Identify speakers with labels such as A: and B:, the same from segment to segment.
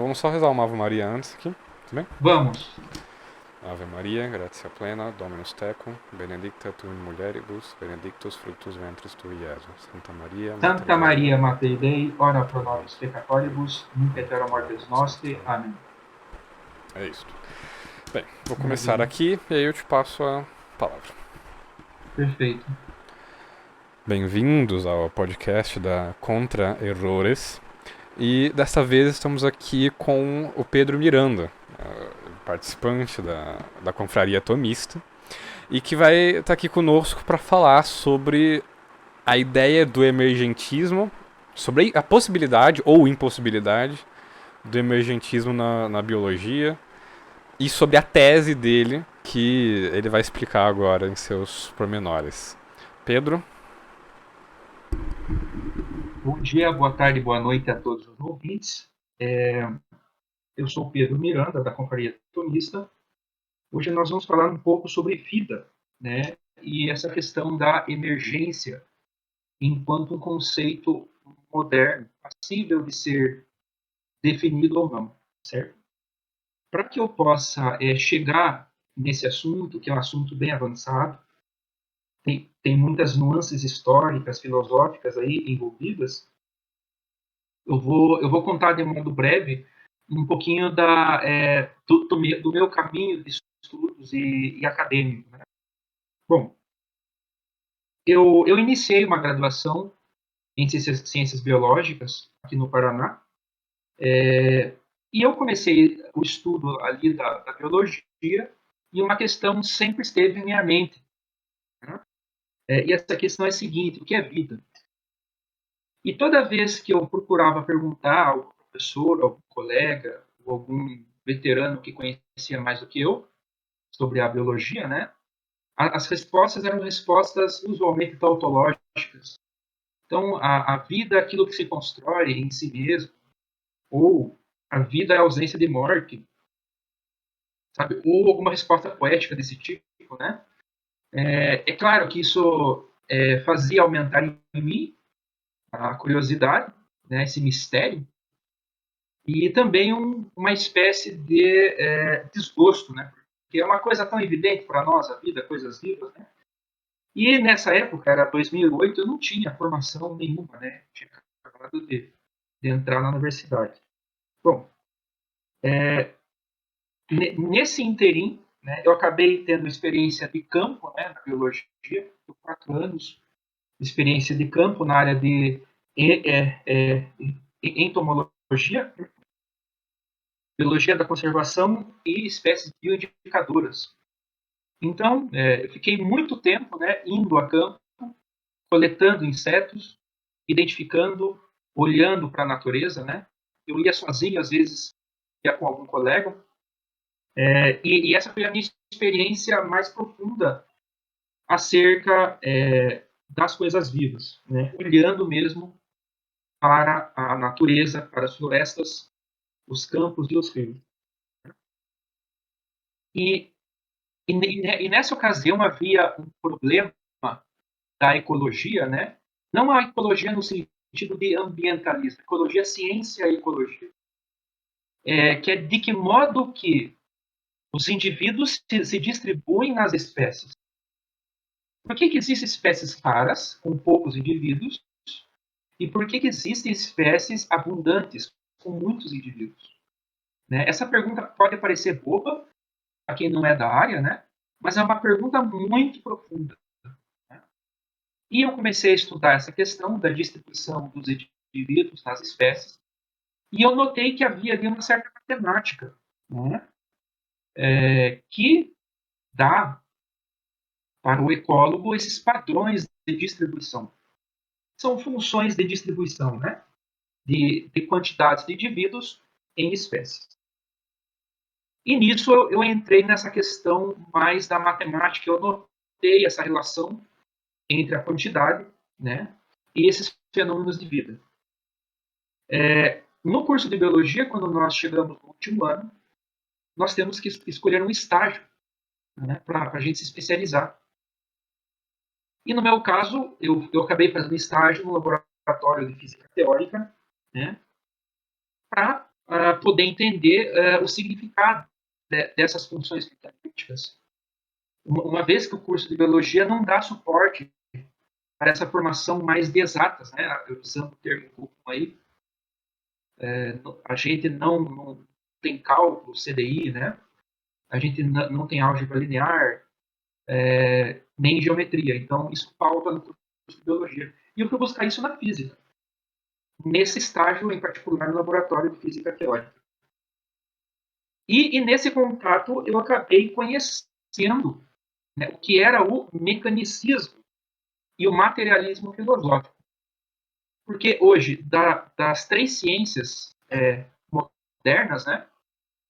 A: Vamos só rezar uma Ave Maria antes aqui, tudo bem?
B: Vamos.
A: Ave Maria, gratia plena, Dominus tecum, benedicta tu in mulieribus, benedictus fructus ventris tui, Iesus. Santa Maria, Mater
B: Santa
A: Dei,
B: Maria, Mater Dei, ora pro
A: ora
B: nobis peccatoribus, nunc et hora mortis nostri. Amém.
A: é isso. Bem, vou começar
B: Maravilha.
A: aqui e aí eu te passo a palavra.
B: Perfeito.
A: Bem-vindos ao podcast da Contra Errores. E dessa vez estamos aqui com o Pedro Miranda, participante da Confraria Tomista, e que vai estar aqui conosco para falar sobre a ideia do emergentismo, sobre a possibilidade ou impossibilidade do emergentismo na biologia e sobre a tese dele, que ele vai explicar agora em seus pormenores. Pedro?
B: Bom dia, boa tarde, boa noite a todos os ouvintes. Eu sou Pedro Miranda, da Confraria Tonista. Hoje nós vamos falar um pouco sobre vida, né? E essa questão da emergência enquanto um conceito moderno, passível de ser definido ou não, certo? Para que eu possa chegar nesse assunto, que é um assunto bem avançado, tem muitas nuances históricas, filosóficas aí envolvidas. Eu vou contar de modo breve um pouquinho do meu caminho de estudos e acadêmico. Né? Bom, eu iniciei uma graduação em ciências biológicas aqui no Paraná, e eu comecei o estudo ali da biologia e uma questão sempre esteve em minha mente. Né? E essa questão é a seguinte: o que é vida? E toda vez que eu procurava perguntar a algum professor, algum colega, ou algum veterano que conhecia mais do que eu sobre a biologia, né, as respostas eram respostas usualmente tautológicas. Então, a vida é aquilo que se constrói em si mesmo, ou a vida é a ausência de morte, sabe? Ou alguma resposta poética desse tipo, né? É claro que isso fazia aumentar em mim a curiosidade, né, esse mistério, e também uma espécie de desgosto, né? Porque é uma coisa tão evidente para nós, a vida, coisas vivas, né? E nessa época, era 2008, eu não tinha formação nenhuma, né? Tinha acabado de entrar na universidade. Bom, nesse interim, né, eu acabei tendo experiência de campo, né, na biologia, por 4 anos, experiência de campo na área de entomologia, biologia da conservação e espécies bioindicadoras. Então, eu fiquei muito tempo, né, indo a campo, coletando insetos, identificando, olhando para a natureza, né? Eu ia sozinho, às vezes ia com algum colega, e essa foi a minha experiência mais profunda acerca das coisas vivas, né? Olhando mesmo para a natureza, para as florestas, os campos e os rios. E, e nessa ocasião havia um problema da ecologia, né? Não a ecologia no sentido de ambientalismo, ecologia, ciência e ecologia, que é de que modo que os indivíduos se distribuem nas espécies. Por que existem espécies raras, com poucos indivíduos, e por que existem espécies abundantes, com muitos indivíduos? Né? Essa pergunta pode parecer boba a quem não é da área, né? Mas é uma pergunta muito profunda. Né? E eu comecei a estudar essa questão da distribuição dos indivíduos nas espécies, e eu notei que havia ali uma certa matemática, né? Que dá para o ecólogo esses padrões de distribuição. São funções de distribuição, né? De quantidades de indivíduos em espécies. E nisso eu entrei nessa questão mais da matemática, eu notei essa relação entre a quantidade, né, e esses fenômenos de vida. No curso de biologia, quando nós chegamos no último ano, nós temos que escolher um estágio, né, para a gente se especializar. E no meu caso, eu acabei fazendo estágio no laboratório de física teórica, né, para poder entender o significado dessas funções metalíticas, uma vez que o curso de biologia não dá suporte para essa formação mais de exatas, né? Usando o termo comum aí, a gente não tem cálculo, CDI, né? A gente não tem álgebra linear, nem geometria. Então, isso falta no curso de biologia. E eu fui buscar isso na física, nesse estágio, em particular, no laboratório de física teórica. E nesse contato, eu acabei conhecendo, né, o que era o mecanicismo e o materialismo filosófico. Porque hoje, das três ciências modernas, né,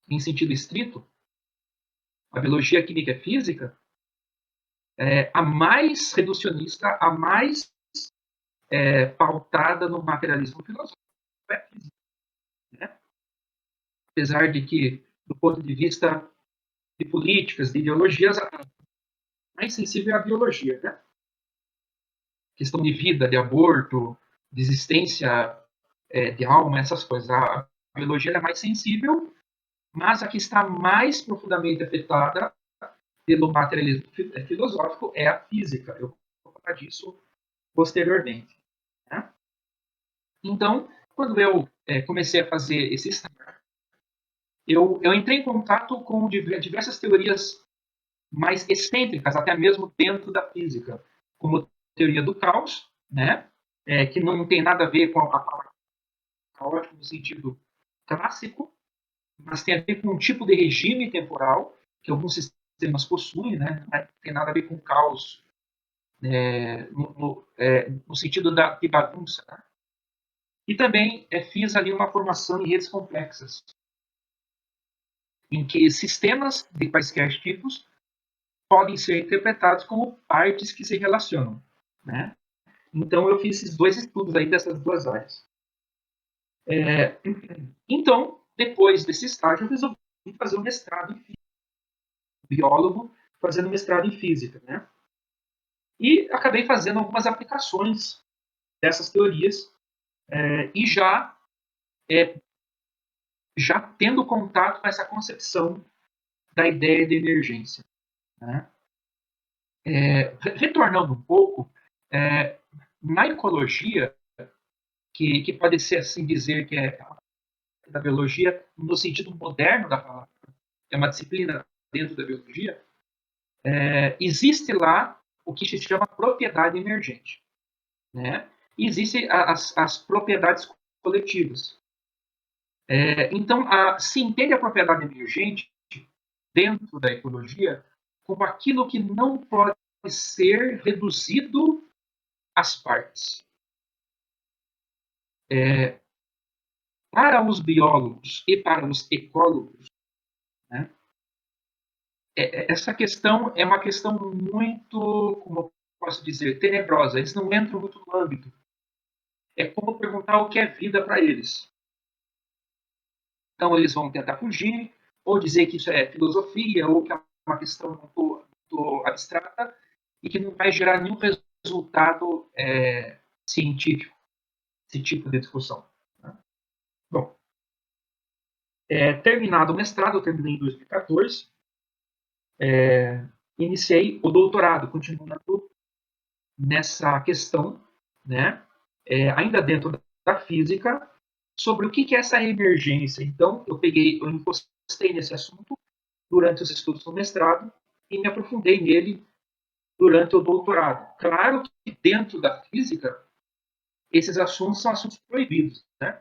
B: em sentido estrito, a biologia, a química e a física, a mais reducionista, a mais pautada no materialismo filosófico é a física. Né? Apesar de que, do ponto de vista de políticas, de ideologias, a mais sensível é a biologia. Né? Questão de vida, de aborto, de existência de alma, essas coisas. A biologia é mais sensível, mas a que está mais profundamente afetada pelo materialismo filosófico é a física. Eu vou falar disso posteriormente. Né? Então, quando eu comecei a fazer esse estágio, eu entrei em contato com diversas teorias mais excêntricas, até mesmo dentro da física, como a teoria do caos, né? Que não tem nada a ver com a palavra caótico no sentido clássico, mas tem a ver com um tipo de regime temporal que alguns sistemas possuem, né? Não tem nada a ver com caos no sentido de bagunça. Né? E também fiz ali uma formação em redes complexas, em que sistemas de quaisquer tipos podem ser interpretados como partes que se relacionam. Né? Então, eu fiz esses dois estudos aí dessas duas áreas. Então, depois desse estágio, eu resolvi fazer um mestrado em física. Biólogo fazendo mestrado em física. Né? E acabei fazendo algumas aplicações dessas teorias e já tendo contato com essa concepção da ideia de emergência. Né? Retornando um pouco, na ecologia, que pode ser assim dizer que é da biologia no sentido moderno da palavra, é uma disciplina dentro da biologia, existe lá o que se chama propriedade emergente. Né? E existem as propriedades coletivas. Então, se entende a propriedade emergente dentro da ecologia como aquilo que não pode ser reduzido às partes. Para os biólogos e para os ecólogos, né, essa questão é uma questão muito, como eu posso dizer, tenebrosa. Eles não entram muito no âmbito. É como perguntar o que é vida para eles. Então, eles vão tentar fugir, ou dizer que isso é filosofia, ou que é uma questão muito abstrata, e que não vai gerar nenhum resultado científico, esse tipo de discussão. Né? Bom, terminado o mestrado, eu terminei em 2014, iniciei o doutorado, continuando nessa questão, né, ainda dentro da física, sobre o que é essa emergência. Então, eu encostei nesse assunto durante os estudos do mestrado e me aprofundei nele durante o doutorado. Claro que dentro da física, esses assuntos são assuntos proibidos, né?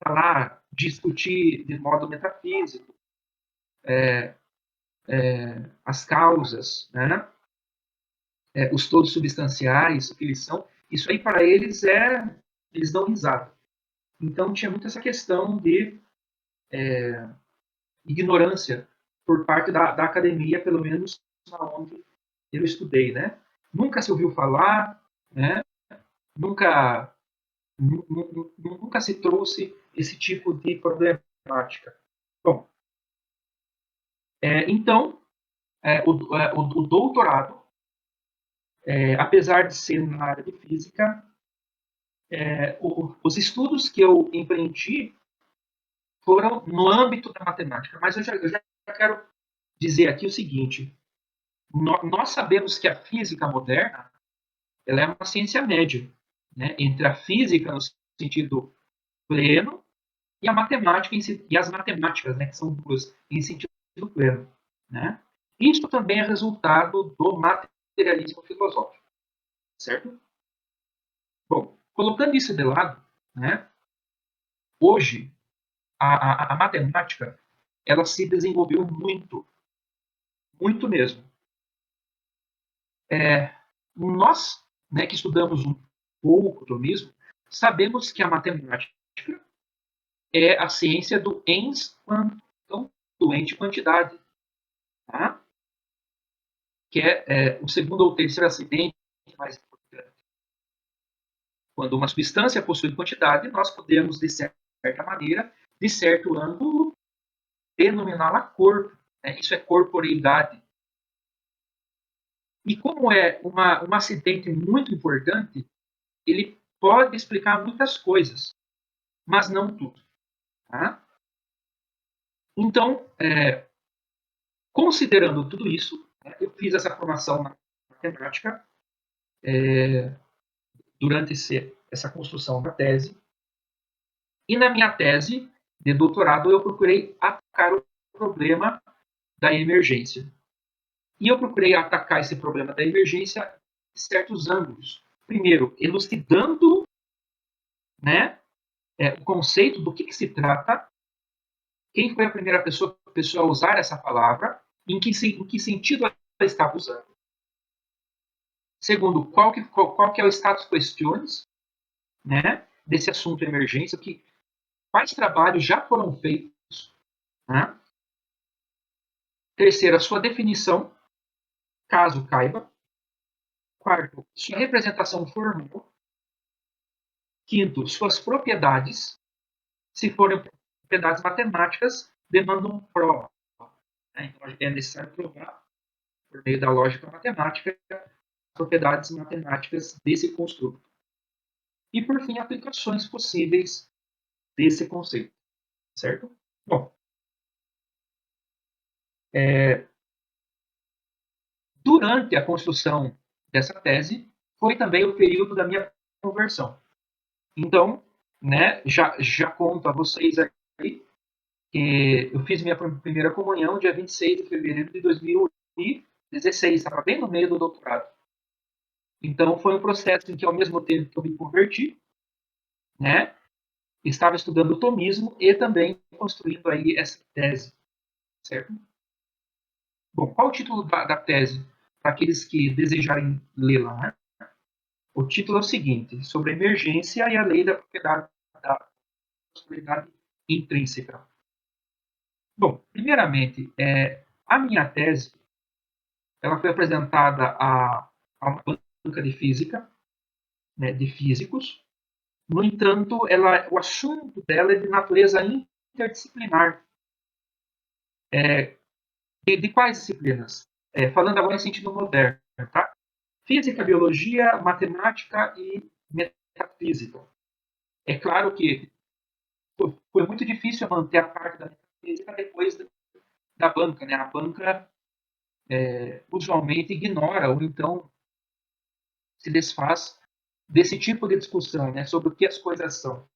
B: Falar, discutir de modo metafísico as causas, né? Os todos substanciais, o que eles são, isso aí para eles eles dão risada. Então tinha muito essa questão de ignorância por parte da academia, pelo menos onde eu estudei, né? Nunca se ouviu falar, né? Nunca nunca se trouxe esse tipo de problemática. Bom, então, o doutorado, apesar de ser na área de física, os estudos que eu empreendi foram no âmbito da matemática. Mas eu já quero dizer aqui o seguinte: nós sabemos que a física moderna ela é uma ciência média, né, entre a física no sentido pleno e a matemática e as matemáticas, né, que são duas em sentido pleno, né? Isso também é resultado do materialismo filosófico, certo? Bom, colocando isso de lado, né, hoje a matemática ela se desenvolveu muito, muito mesmo. Nós, né, que estudamos um pouco do mesmo, sabemos que a matemática é a ciência do ens quantum, do ente quantidade, tá? Que é o segundo ou terceiro acidente mais importante. Quando uma substância possui quantidade, nós podemos, de certa maneira, de certo ângulo, denominá-la corpo. Né? Isso é corporeidade. E como é um acidente muito importante, ele pode explicar muitas coisas, mas não tudo. Tá? Então, considerando tudo isso, né, eu fiz essa formação na matemática durante essa construção da tese. E na minha tese de doutorado, eu procurei atacar o problema da emergência. E eu procurei atacar esse problema da emergência de certos ângulos. Primeiro, elucidando, né, o conceito do que se trata, quem foi a primeira pessoa a usar essa palavra, em que sentido ela estava usando. Segundo, qual que é o status questions, né, desse assunto emergência, quais trabalhos já foram feitos. Né? Terceiro, a sua definição, caso caiba. Quarto, sua representação formal. Quinto, suas propriedades. Se forem propriedades matemáticas, demandam prova. Né? Então, é necessário provar, por meio da lógica matemática, as propriedades matemáticas desse construto. E, por fim, aplicações possíveis desse conceito. Certo? Bom, durante a construção dessa tese, foi também o período da minha conversão. Então, né, já conto a vocês aí que eu fiz minha primeira comunhão dia 26 de fevereiro de 2016, estava bem no meio do doutorado. Então, foi um processo em que, ao mesmo tempo que eu me converti, né, estava estudando o tomismo e também construindo aí essa tese, certo? Bom, qual o título da tese? Para aqueles que desejarem lê-la, né? O título é o seguinte: sobre a emergência e a lei da possibilidade intrínseca. Bom, primeiramente, a minha tese ela foi apresentada a uma banca de física, né, de físicos. No entanto, o assunto dela é de natureza interdisciplinar. De quais disciplinas? Falando agora em sentido moderno, tá? Física, biologia, matemática e metafísica. É claro que foi muito difícil manter a parte da metafísica depois da banca, né? A banca usualmente ignora ou então se desfaz desse tipo de discussão, né? Sobre o que as coisas são.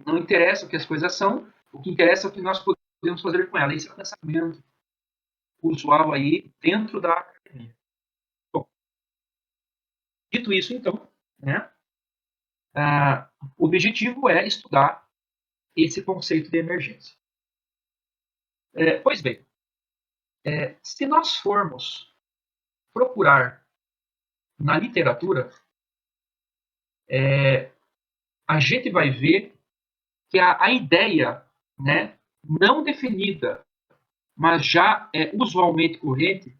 B: Não interessa o que as coisas são, o que interessa é o que nós podemos fazer com elas. Esse é o pensamento usual aí dentro da academia. Bom, dito isso, então, né? O objetivo é estudar esse conceito de emergência. Pois bem, se nós formos procurar na literatura, a gente vai ver que a ideia, né, não definida, mas já usualmente corrente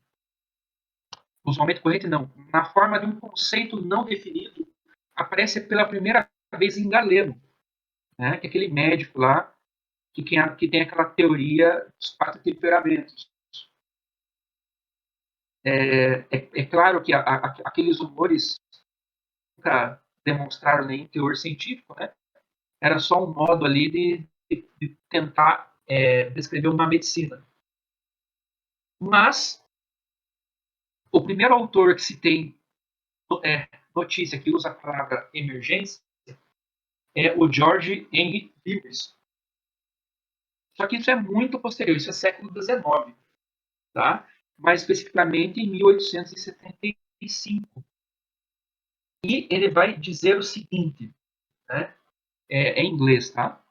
B: não, na forma de um conceito não definido, aparece pela primeira vez em Galeno, né, que é aquele médico lá que tem aquela teoria dos 4 temperamentos. É claro que aqueles humores nunca demonstraram nenhum teor científico, né? Era só um modo ali de tentar descrever uma medicina. Mas o primeiro autor que se tem notícia que usa a palavra emergência é o George Henry Lewis. Só que isso é muito posterior, isso é século XIX, tá? Mais especificamente em 1875. E ele vai dizer o seguinte, né? Em inglês, tá?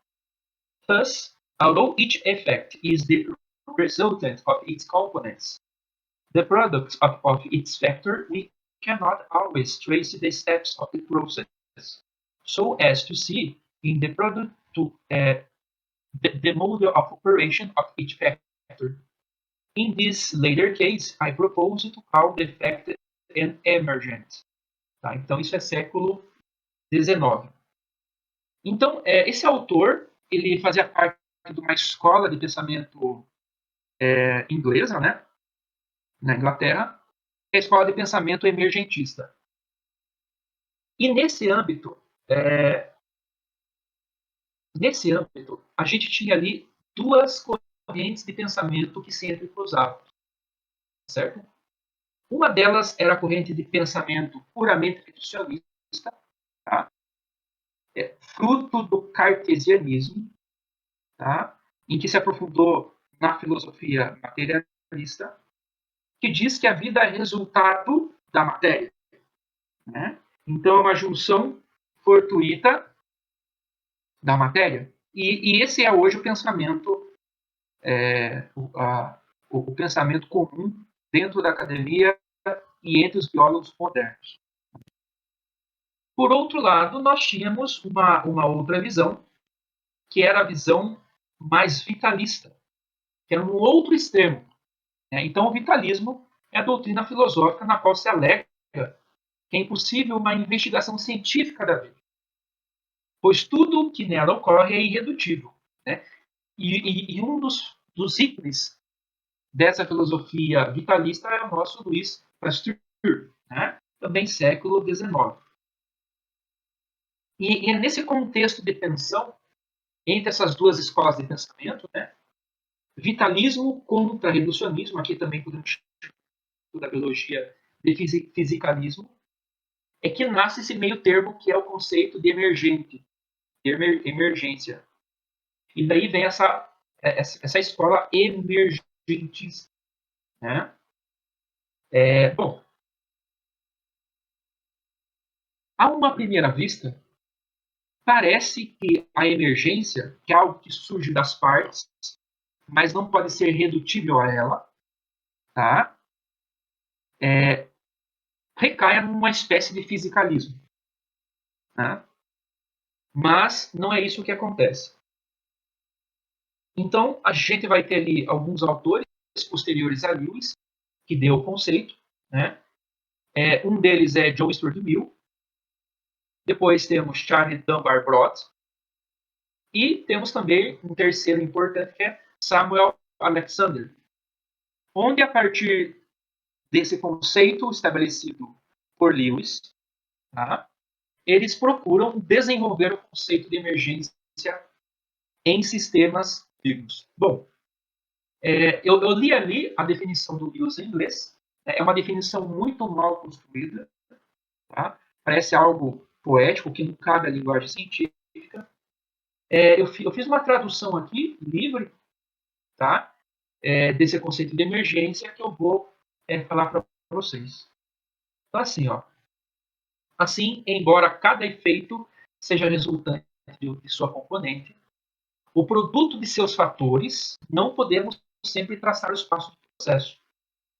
B: Thus, although each effect is the resultant of its components, the product of its factor, we cannot always trace the steps of the process, so as to see in the product the mode of operation of each factor. In this later case, I propose to call the effect an emergent. Tá? Então, isso é século XIX. Então, esse autor, ele fazia parte de uma escola de pensamento inglesa, né? Na Inglaterra, é a escola de pensamento emergentista. E nesse âmbito, a gente tinha ali duas correntes de pensamento que se entrecruzavam, certo? Uma delas era a corrente de pensamento puramente reducionista, tá? Fruto do cartesianismo, tá? Em que se aprofundou na filosofia materialista, que diz que a vida é resultado da matéria, né? Então, é uma junção fortuita da matéria. E esse é hoje o pensamento, o pensamento comum dentro da academia e entre os biólogos modernos. Por outro lado, nós tínhamos uma outra visão, que era a visão mais vitalista, que era um outro extremo. Né? Então, o vitalismo é a doutrina filosófica na qual se alega que é impossível uma investigação científica da vida, pois tudo que nela ocorre é irredutível. Né? E um dos ícones dessa filosofia vitalista é o nosso Louis Pasteur, né? Também século XIX. E é nesse contexto de tensão entre essas duas escolas de pensamento, né? Vitalismo contra reducionismo, aqui também podemos chamar da biologia de fisicalismo, é que nasce esse meio termo que é o conceito de emergente, de emergência. E daí vem essa escola emergentista. Né? Bom, a uma primeira vista, parece que a emergência, que é algo que surge das partes, mas não pode ser redutível a ela, tá? Recai numa espécie de fisicalismo. Tá? Mas não é isso que acontece. Então, a gente vai ter ali alguns autores posteriores a Lewis, que deu o conceito. Né? Um deles é John Stuart Mill. Depois temos Charles Dunbar Brott. E temos também um terceiro importante, que é Samuel Alexander. Onde, a partir desse conceito estabelecido por Lewis, tá? Eles procuram desenvolver o conceito de emergência em sistemas vivos. Bom, eu li ali a definição do Lewis em inglês. É uma definição muito mal construída. Tá? Parece algo poético que não cabe à linguagem científica. Eu fiz uma tradução aqui, livre, tá? Desse conceito de emergência que eu vou falar para vocês. Então, assim, ó. Assim, embora cada efeito seja resultante de sua componente, o produto de seus fatores, não podemos sempre traçar os passos do processo,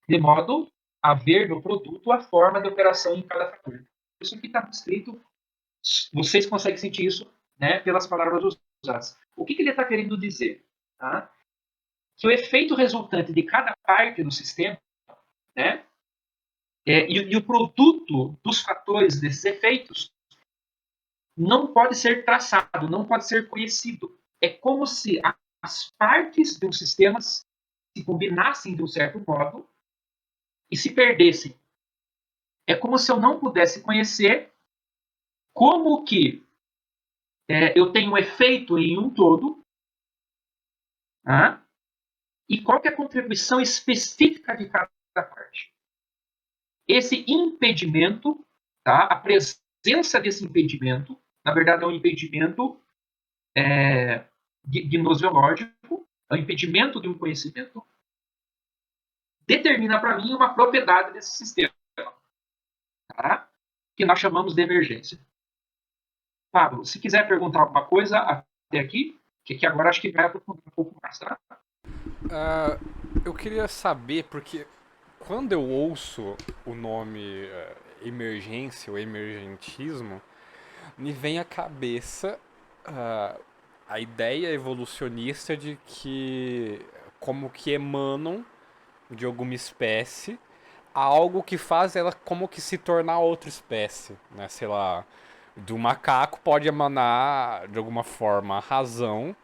B: de modo a ver no produto a forma de operação em cada fator. Isso aqui está escrito, vocês conseguem sentir isso, né, pelas palavras usadas. O que ele está querendo dizer? Tá? Que o efeito resultante de cada parte do sistema, né, e o produto dos fatores desses efeitos não pode ser traçado, não pode ser conhecido. É como se as partes de um sistema se combinassem de um certo modo e se perdessem. É como se eu não pudesse conhecer como que eu tenho um efeito em um todo Tá? E qual que é a contribuição específica de cada parte? Esse impedimento, tá? A presença desse impedimento, na verdade é um impedimento gnoseológico, é um impedimento de um conhecimento, determina para mim uma propriedade desse sistema, tá? Que nós chamamos de emergência. Pablo, se quiser perguntar alguma coisa até aqui, que agora acho que vai aprofundar um pouco mais, tá?
A: Eu queria saber, porque quando eu ouço o nome emergência ou emergentismo, me vem à cabeça a ideia evolucionista de que como que emanam de alguma espécie algo que faz ela como que se tornar outra espécie, né? Sei lá, do macaco pode emanar de alguma forma a razão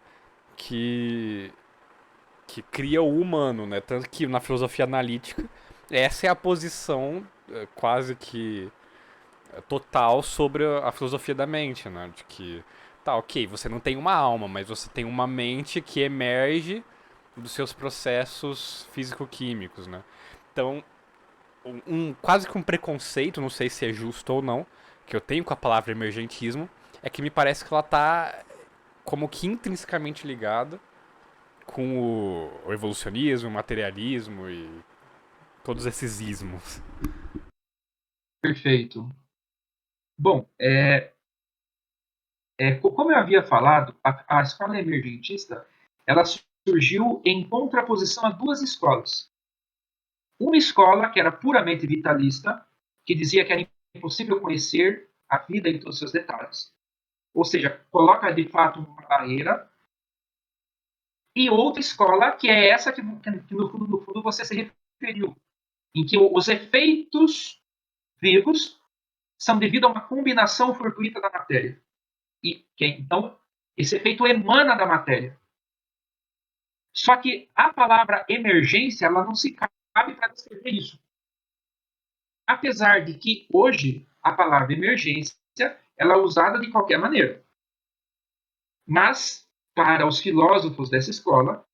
A: que cria o humano, né? Tanto que na filosofia analítica essa é a posição quase que total sobre a filosofia da mente, né? De que tá, ok, você não tem uma alma, mas você tem uma mente que emerge dos seus processos físico-químicos, né? Então, quase que um preconceito, não sei se é justo ou não, que eu tenho com a palavra emergentismo, é que me parece que ela tá como que intrinsecamente ligada com o evolucionismo, o materialismo e todos esses ismos.
B: Perfeito. Bom, como eu havia falado, a escola emergentista ela surgiu em contraposição a duas escolas. Uma escola que era puramente vitalista, que dizia que era impossível conhecer a vida em todos os seus detalhes. Ou seja, coloca de fato uma barreira. E outra escola, que é essa que no fundo você se referiu, em que os efeitos vivos são devido a uma combinação fortuita da matéria. Então, esse efeito emana da matéria. Só que a palavra emergência ela não se cabe para descrever isso. Apesar de que hoje a palavra emergência ela é usada de qualquer maneira. Mas, para os filósofos dessa escola,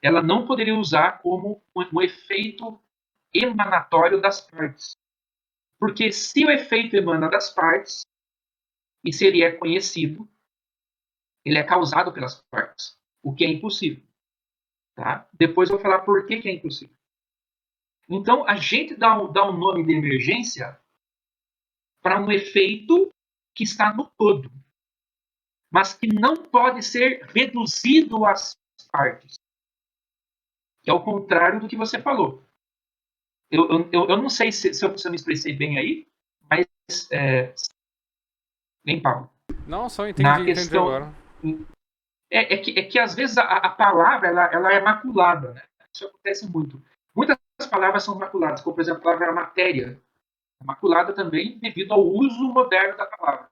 B: ela não poderia usar como um efeito emanatório das partes. Porque se o efeito emana das partes, e se ele é conhecido, ele é causado pelas partes, o que é impossível. Tá? Depois eu vou falar por que é impossível. Então, a gente dá um nome de emergência para um efeito que está no todo, mas que não pode ser reduzido às partes. Que é o contrário do que você falou. Eu não sei se eu me expressei bem aí, mas bem, Paulo.
A: Não, só
B: Na
A: entendi
B: questão
A: agora.
B: que às vezes a palavra ela é maculada, né? Isso acontece muito. Muitas palavras são maculadas, como por exemplo a palavra matéria, é maculada também devido ao uso moderno da palavra.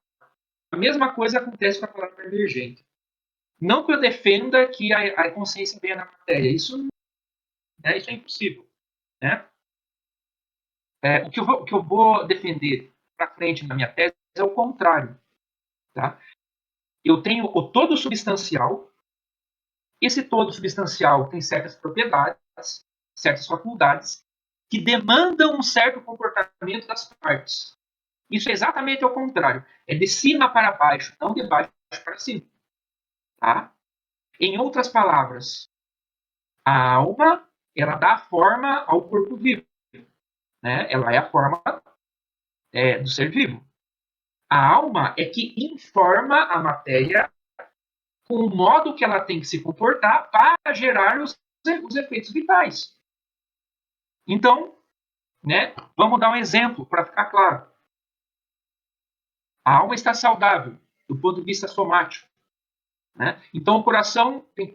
B: A mesma coisa acontece com a palavra emergente. Não que eu defenda que a consciência venha na matéria, isso é impossível, né? O que eu vou defender para frente na minha tese é o contrário, tá? Eu tenho o todo substancial. Esse todo substancial tem certas propriedades, certas faculdades, que demandam um certo comportamento das partes. Isso é exatamente ao contrário. É de cima para baixo, não de baixo para cima. Tá? Em outras palavras, a alma ela dá forma ao corpo vivo. Né? Ela é a forma do ser vivo. A alma é que informa a matéria com o modo que ela tem que se comportar para gerar os efeitos vitais. Então, né, vamos dar um exemplo para ficar claro. A alma está saudável do ponto de vista somático. Né? Então, o coração tem que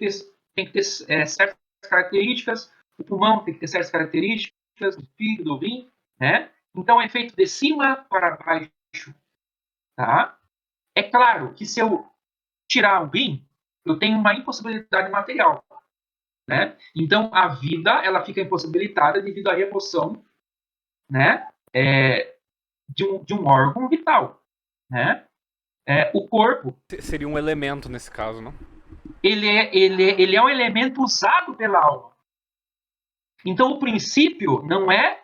B: ter certas características, o pulmão tem que ter certas características, o fígado, o rim. Né? Então, é feito de cima para baixo. Tá? É claro que se eu tirar o rim, eu tenho uma impossibilidade material. Né? Então, a vida ela fica impossibilitada devido à remoção, né, de um órgão vital. Né? O corpo.
A: Seria um elemento nesse caso, não?
B: ele é um elemento usado pela alma. Então, o princípio não é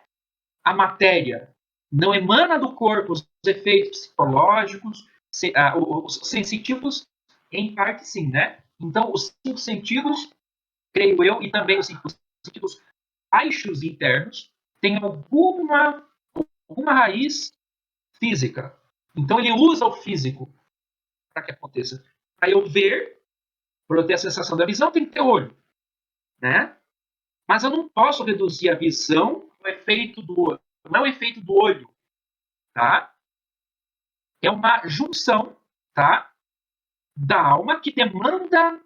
B: a matéria, não emana do corpo os efeitos psicológicos, os sensitivos, em parte sim, né? Então, os 5 sentidos, creio eu, e também os 5 sentidos baixos internos, têm alguma raiz física. Então, ele usa o físico para que aconteça. Para eu ver, para eu ter a sensação da visão, tem que ter olho, né? Mas eu não posso reduzir a visão ao efeito do olho. Não é o efeito do olho, tá? É uma junção, tá? Da alma que demanda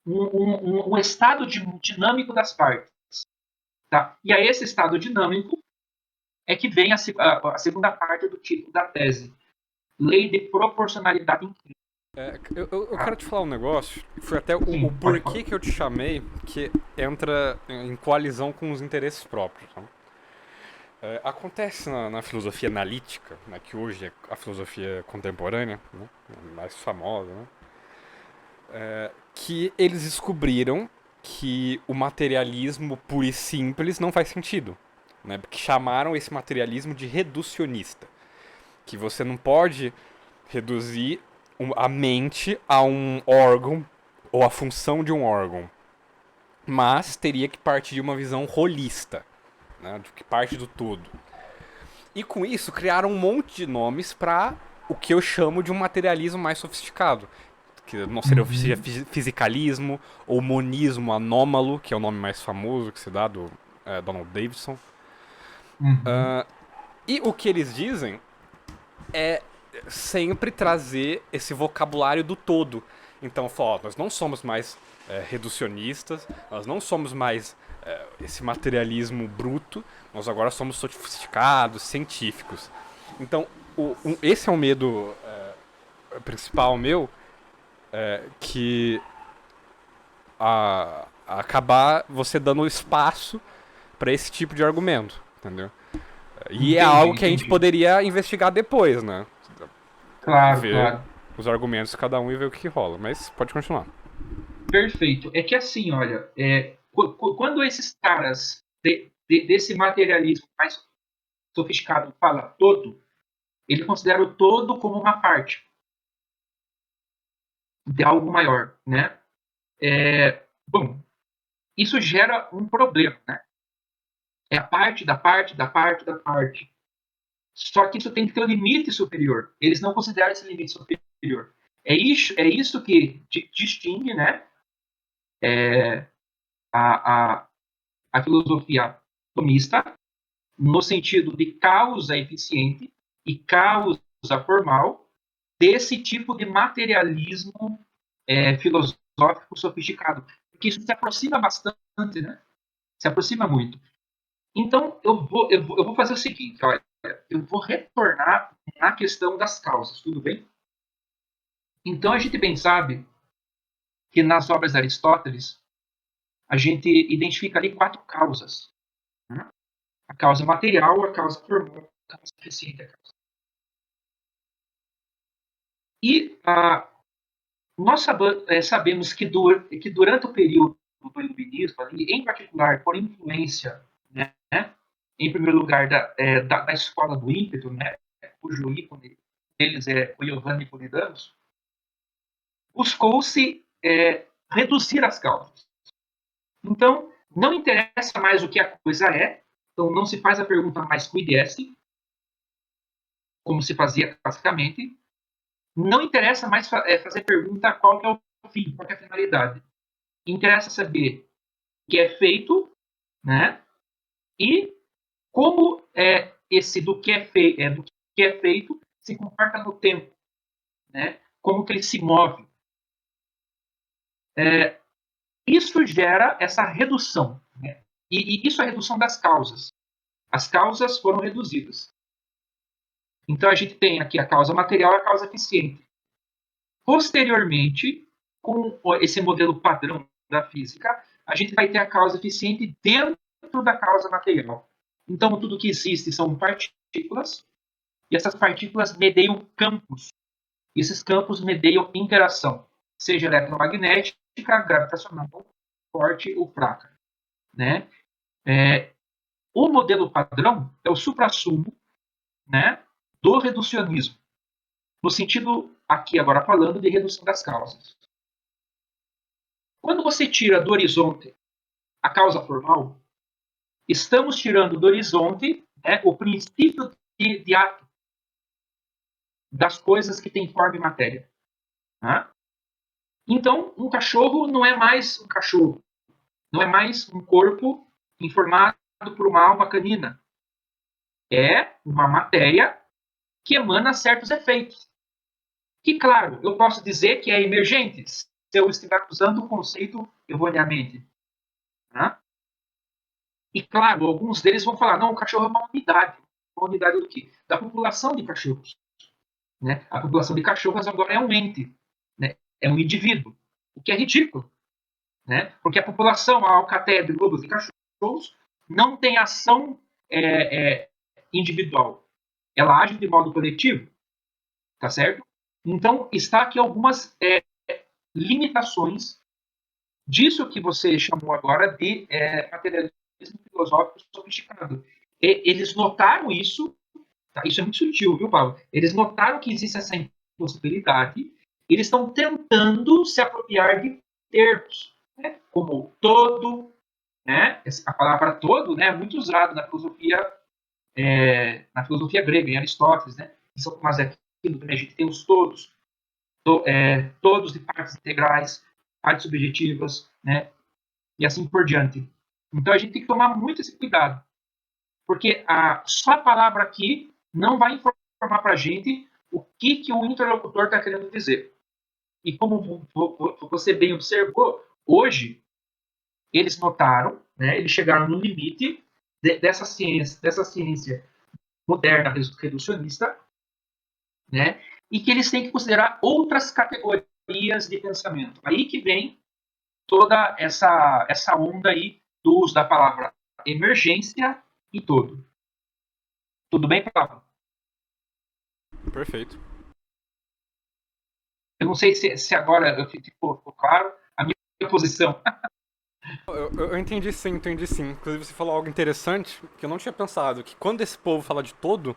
B: um estado dinâmico das partes, tá? E a esse estado dinâmico é que vem a segunda parte do título da tese, lei de proporcionalidade intrínseca.
A: Eu quero te falar um negócio, foi até o
B: Sim, pode
A: porquê
B: falar.
A: que eu te chamei, que entra em coalizão com os interesses próprios. Tá? Acontece na filosofia analítica, né, que hoje é a filosofia contemporânea, né, mais famosa, né, que eles descobriram que o materialismo puro e simples não faz sentido. Né, que chamaram esse materialismo de reducionista. Que você não pode reduzir a mente a um órgão ou a função de um órgão, mas teria que partir de uma visão holista, né, que parte do todo. E com isso criaram um monte de nomes para o que eu chamo de um materialismo mais sofisticado, que não seria fisicalismo ou monismo anômalo, que é o nome mais famoso que se dá do Donald Davidson.
B: Uhum.
A: E o que eles dizem é sempre trazer esse vocabulário do todo. Então, ó, nós não somos mais reducionistas, nós não somos mais esse materialismo bruto, nós agora somos sofisticados, científicos. Então, esse é o medo principal meu, que acabar você dando espaço para esse tipo de argumento, entendeu? E é
B: Entendi,
A: algo que a gente
B: entendi.
A: poderia investigar depois, né?
B: Claro,
A: Ver
B: claro.
A: os argumentos de cada um e ver o que rola. Mas pode continuar.
B: Perfeito. É que assim, olha, quando esses caras desse materialismo mais sofisticado fala todo, ele considera o todo como uma parte de algo maior, né? Bom, isso gera um problema, né? É a parte da parte da parte da parte. Só que isso tem que ter um limite superior. Eles não consideram esse limite superior. É isso que distingue, né, a, a, a filosofia tomista no sentido de causa eficiente e causa formal desse tipo de materialismo filosófico sofisticado. Porque isso se aproxima bastante, né? Se aproxima muito. Então, eu vou fazer o seguinte, olha, eu vou retornar na questão das causas, tudo bem? Então, a gente bem sabe que nas obras de Aristóteles, a gente identifica ali 4 causas. Né? A causa material, a causa formal, a causa eficiente. E nós sabemos que durante o período do iluminismo, ali, em particular por influência, né, em primeiro lugar, da escola do ímpeto, né, cujo ícone deles é o Giovanni Polidanos, buscou-se reduzir as causas. Então, não interessa mais o que a coisa é, então não se faz a pergunta mais quid est, como se fazia classicamente, não interessa mais fazer pergunta qual que é o fim, qual que é a finalidade. Interessa saber o que é feito, né? E como esse do que é feito se comporta no tempo, né? Como que ele se move. Isso gera essa redução, né? E isso é a redução das causas. As causas foram reduzidas. Então a gente tem aqui a causa material e a causa eficiente. Posteriormente, com esse modelo padrão da física, a gente vai ter a causa eficiente dentro da causa material. Então, tudo que existe são partículas, e essas partículas medeiam campos. E esses campos medeiam interação, seja eletromagnética, gravitacional forte ou fraca, né? O modelo padrão é o suprassumo, né, do reducionismo, no sentido, aqui agora falando, de redução das causas. Quando você tira do horizonte a causa formal, estamos tirando do horizonte, né, o princípio de ato das coisas que têm forma e matéria. Tá? Então, um cachorro não é mais um cachorro, não é mais um corpo informado por uma alma canina. É uma matéria que emana certos efeitos. Que, claro, eu posso dizer que é emergente, se eu estiver usando o conceito erroneamente. Tá? E, claro, alguns deles vão falar, não, o cachorro é uma unidade. Uma unidade do quê? Da população de cachorros. Né? A população de cachorros agora é um ente, né? É um indivíduo, o que é ridículo. Né? Porque a população, a alcateia de lobos de cachorros, não tem ação individual. Ela age de modo coletivo. Tá certo? Então, está aqui algumas limitações disso que você chamou agora de materialismo filosófico sofisticado. Eles notaram isso, tá? Isso é muito sutil, viu, Paulo? Eles notaram que existe essa impossibilidade, eles estão tentando se apropriar de termos, né? Como todo, né? A palavra todo, né, é muito usada na filosofia grega, em Aristóteles, né? Mas aquilo, né, a gente tem os todos, todos de partes integrais, partes subjetivas, né? E assim por diante. Então a gente tem que tomar muito esse cuidado, porque só a palavra aqui não vai informar para a gente o que o interlocutor está querendo dizer. E como você bem observou, hoje eles notaram, né, eles chegaram no limite dessa ciência moderna reducionista, né, e que eles têm que considerar outras categorias de pensamento. Aí que vem toda essa onda aí do uso da palavra emergência e todo. Tudo bem, Pablo?
A: Perfeito.
B: Eu não sei se agora ficou claro a minha posição.
A: Eu entendi sim, entendi sim. Inclusive você falou algo interessante que eu não tinha pensado, que quando esse povo fala de todo,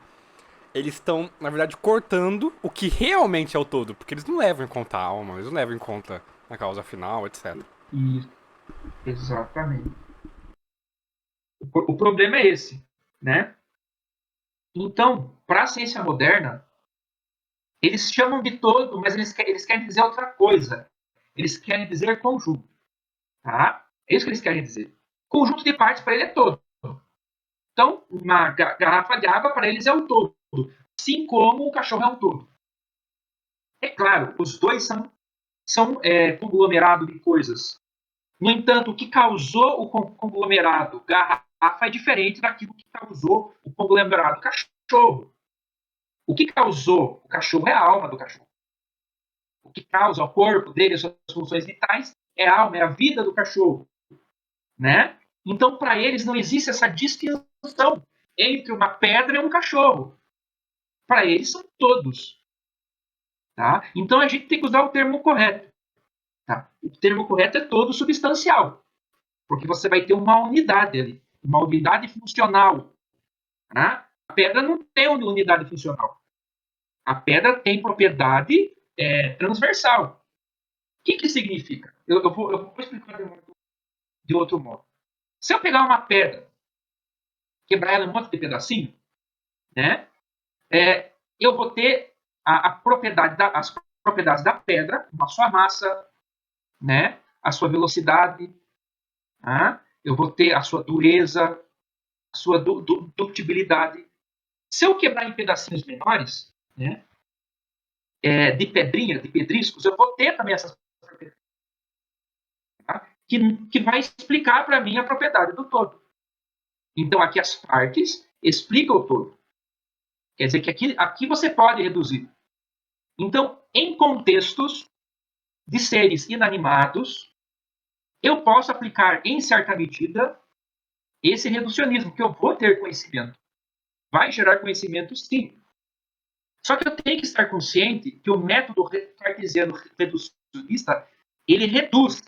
A: eles estão, na verdade, cortando o que realmente é o todo, porque eles não levam em conta a alma, eles não levam em conta a causa final, etc.
B: Isso, exatamente. O problema é esse, né? Então, para a ciência moderna, eles chamam de todo, mas eles querem dizer outra coisa. Eles querem dizer conjunto. Tá? É isso que eles querem dizer. Conjunto de partes para ele é todo. Então, uma garrafa de água para eles é um todo. Assim como o cachorro é um todo. É claro, os dois são conglomerado de coisas. No entanto, o que causou o conglomerado garrafa é diferente daquilo que causou o conglomerado cachorro. O que causou o cachorro é a alma do cachorro. O que causa o corpo dele, as suas funções vitais, é a alma, é a vida do cachorro. Né? Então, para eles, não existe essa distinção entre uma pedra e um cachorro. Para eles, são todos. Tá? Então, a gente tem que usar o termo correto. Tá? O termo correto é todo substancial, porque você vai ter uma unidade ali, uma unidade funcional. Né? A pedra não tem unidade funcional. A pedra tem propriedade transversal. O que significa? Eu vou explicar de outro modo. Se eu pegar uma pedra, quebrar ela em um monte de pedacinho, né, eu vou ter as propriedades da pedra, a sua massa, né, a sua velocidade, eu vou ter a sua dureza, a sua ductibilidade. Se eu quebrar em pedacinhos menores, né, de pedrinha, de pedriscos, eu vou ter também essas propriedades, tá? que vai explicar para mim a propriedade do todo. Então, aqui as partes explicam o todo. Quer dizer que aqui você pode reduzir. Então, em contextos de seres inanimados, eu posso aplicar, em certa medida, esse reducionismo, que eu vou ter conhecimento. Vai gerar conhecimento, sim. Só que eu tenho que estar consciente que o método cartesiano reducionista, ele reduz,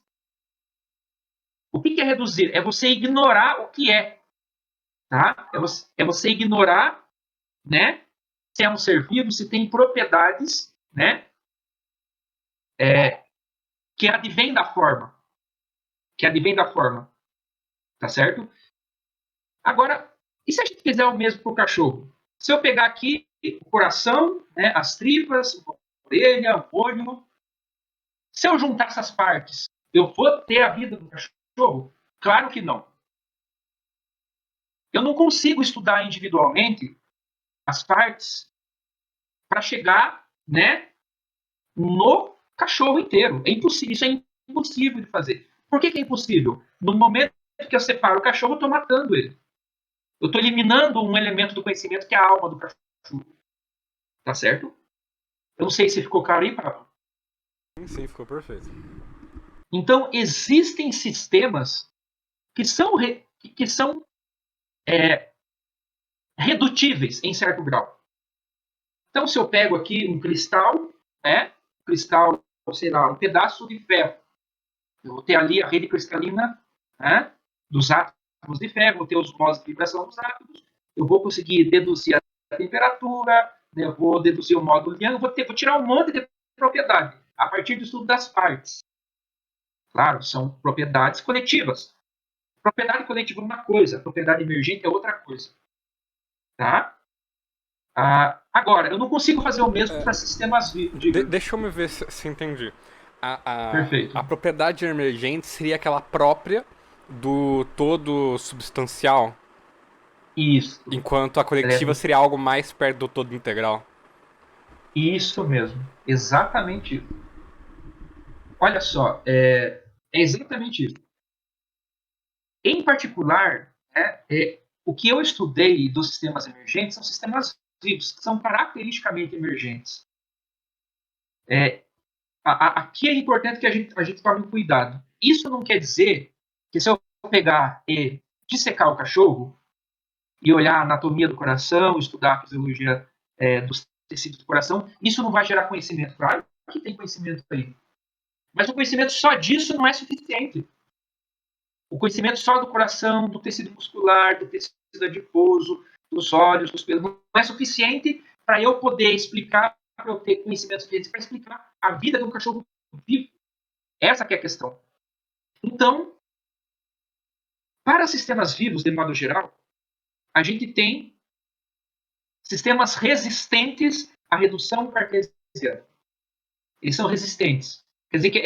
B: O que é reduzir? É você ignorar o que é. Tá? É você ignorar, né? Se é um ser vivo, se tem propriedades, né? Que advém da forma. Que advém da forma. Tá certo? Agora, e se a gente fizer o mesmo para o cachorro? Se eu pegar aqui o coração, né, as tripas, a orelha, o olho, se eu juntar essas partes, eu vou ter a vida do cachorro? Claro que não. Eu não consigo estudar individualmente as partes para chegar, né, no cachorro inteiro. É impossível, isso é impossível de fazer. Por que é impossível? No momento que eu separo o cachorro, eu estou matando ele. Eu estou eliminando um elemento do conhecimento que é a alma do cachorro. Tá certo? Eu não sei se ficou claro aí, Pablo.
A: Sim, ficou perfeito.
B: Então, existem sistemas que são redutíveis em certo grau. Então, se eu pego aqui um cristal, né? Cristal, sei lá, um pedaço de ferro. Eu vou ter ali a rede cristalina, né, dos átomos de ferro, vou ter os modos de vibração dos átomos, eu vou conseguir deduzir a temperatura, né, eu vou deduzir o módulo de Young, vou tirar um monte de propriedade a partir do estudo das partes. Claro, são propriedades coletivas. Propriedade coletiva é uma coisa, propriedade emergente é outra coisa. Tá? Agora, eu não consigo fazer o mesmo para sistemas vivos.
A: Deixa eu me ver se entendi.
B: Perfeito.
A: A propriedade emergente seria aquela própria do todo substancial,
B: Isso.
A: enquanto a coletiva seria algo mais perto do todo integral.
B: Isso mesmo. Exatamente isso. Olha só, é exatamente isso. Em particular, o que eu estudei dos sistemas emergentes são sistemas vivos, que são caracteristicamente emergentes. Aqui é importante que a gente tome cuidado. Isso não quer dizer que se eu pegar e dissecar o cachorro e olhar a anatomia do coração, estudar a fisiologia dos tecidos do coração, isso não vai gerar conhecimento. Claro que tem conhecimento aí. Mas o conhecimento só disso não é suficiente. O conhecimento só do coração, do tecido muscular, do tecido adiposo, dos olhos, dos pelos, não é suficiente para eu poder explicar, para eu ter conhecimento suficiente para explicar a vida de um cachorro vivo. Essa que é a questão. Então, para sistemas vivos, de modo geral, a gente tem sistemas resistentes à redução cartesiana. Eles são resistentes. Quer dizer que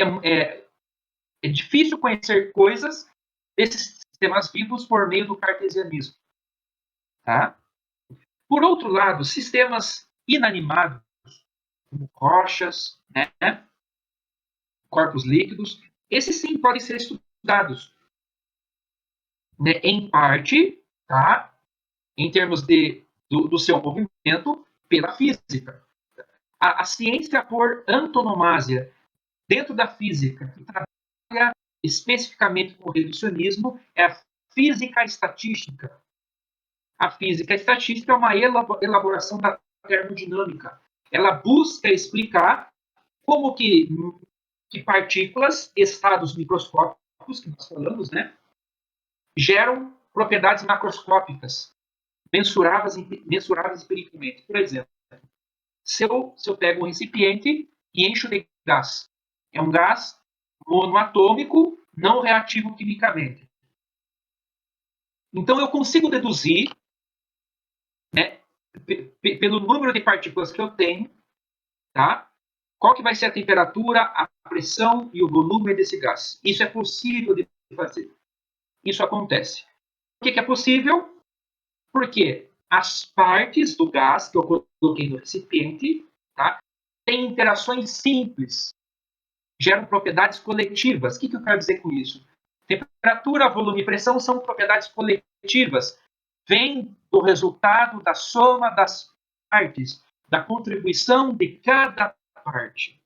B: é difícil conhecer coisas desses sistemas vivos por meio do cartesianismo. Tá? Por outro lado, sistemas inanimados, como rochas, né, corpos líquidos, esses sim podem ser estudados, né, em parte, tá, em termos do seu movimento, pela física. A ciência por antonomasia, dentro da física, que trabalha especificamente com o reducionismo, é a física estatística. A física estatística é uma elaboração da termodinâmica. Ela busca explicar como que partículas, estados microscópicos, que nós falamos, né, geram propriedades macroscópicas, mensuráveis empiricamente. Por exemplo, se eu pego um recipiente e encho de gás, é um gás monoatômico, não reativo quimicamente. Então, eu consigo deduzir, né, pelo número de partículas que eu tenho, tá, qual que vai ser a temperatura, a pressão e o volume desse gás. Isso é possível de fazer. Isso acontece. Por que é possível? Porque as partes do gás que eu coloquei no recipiente, tá, têm interações simples, geram propriedades coletivas. O que eu quero dizer com isso? Temperatura, volume e pressão são propriedades coletivas. Vêm do resultado da soma das partes, da contribuição de cada parte.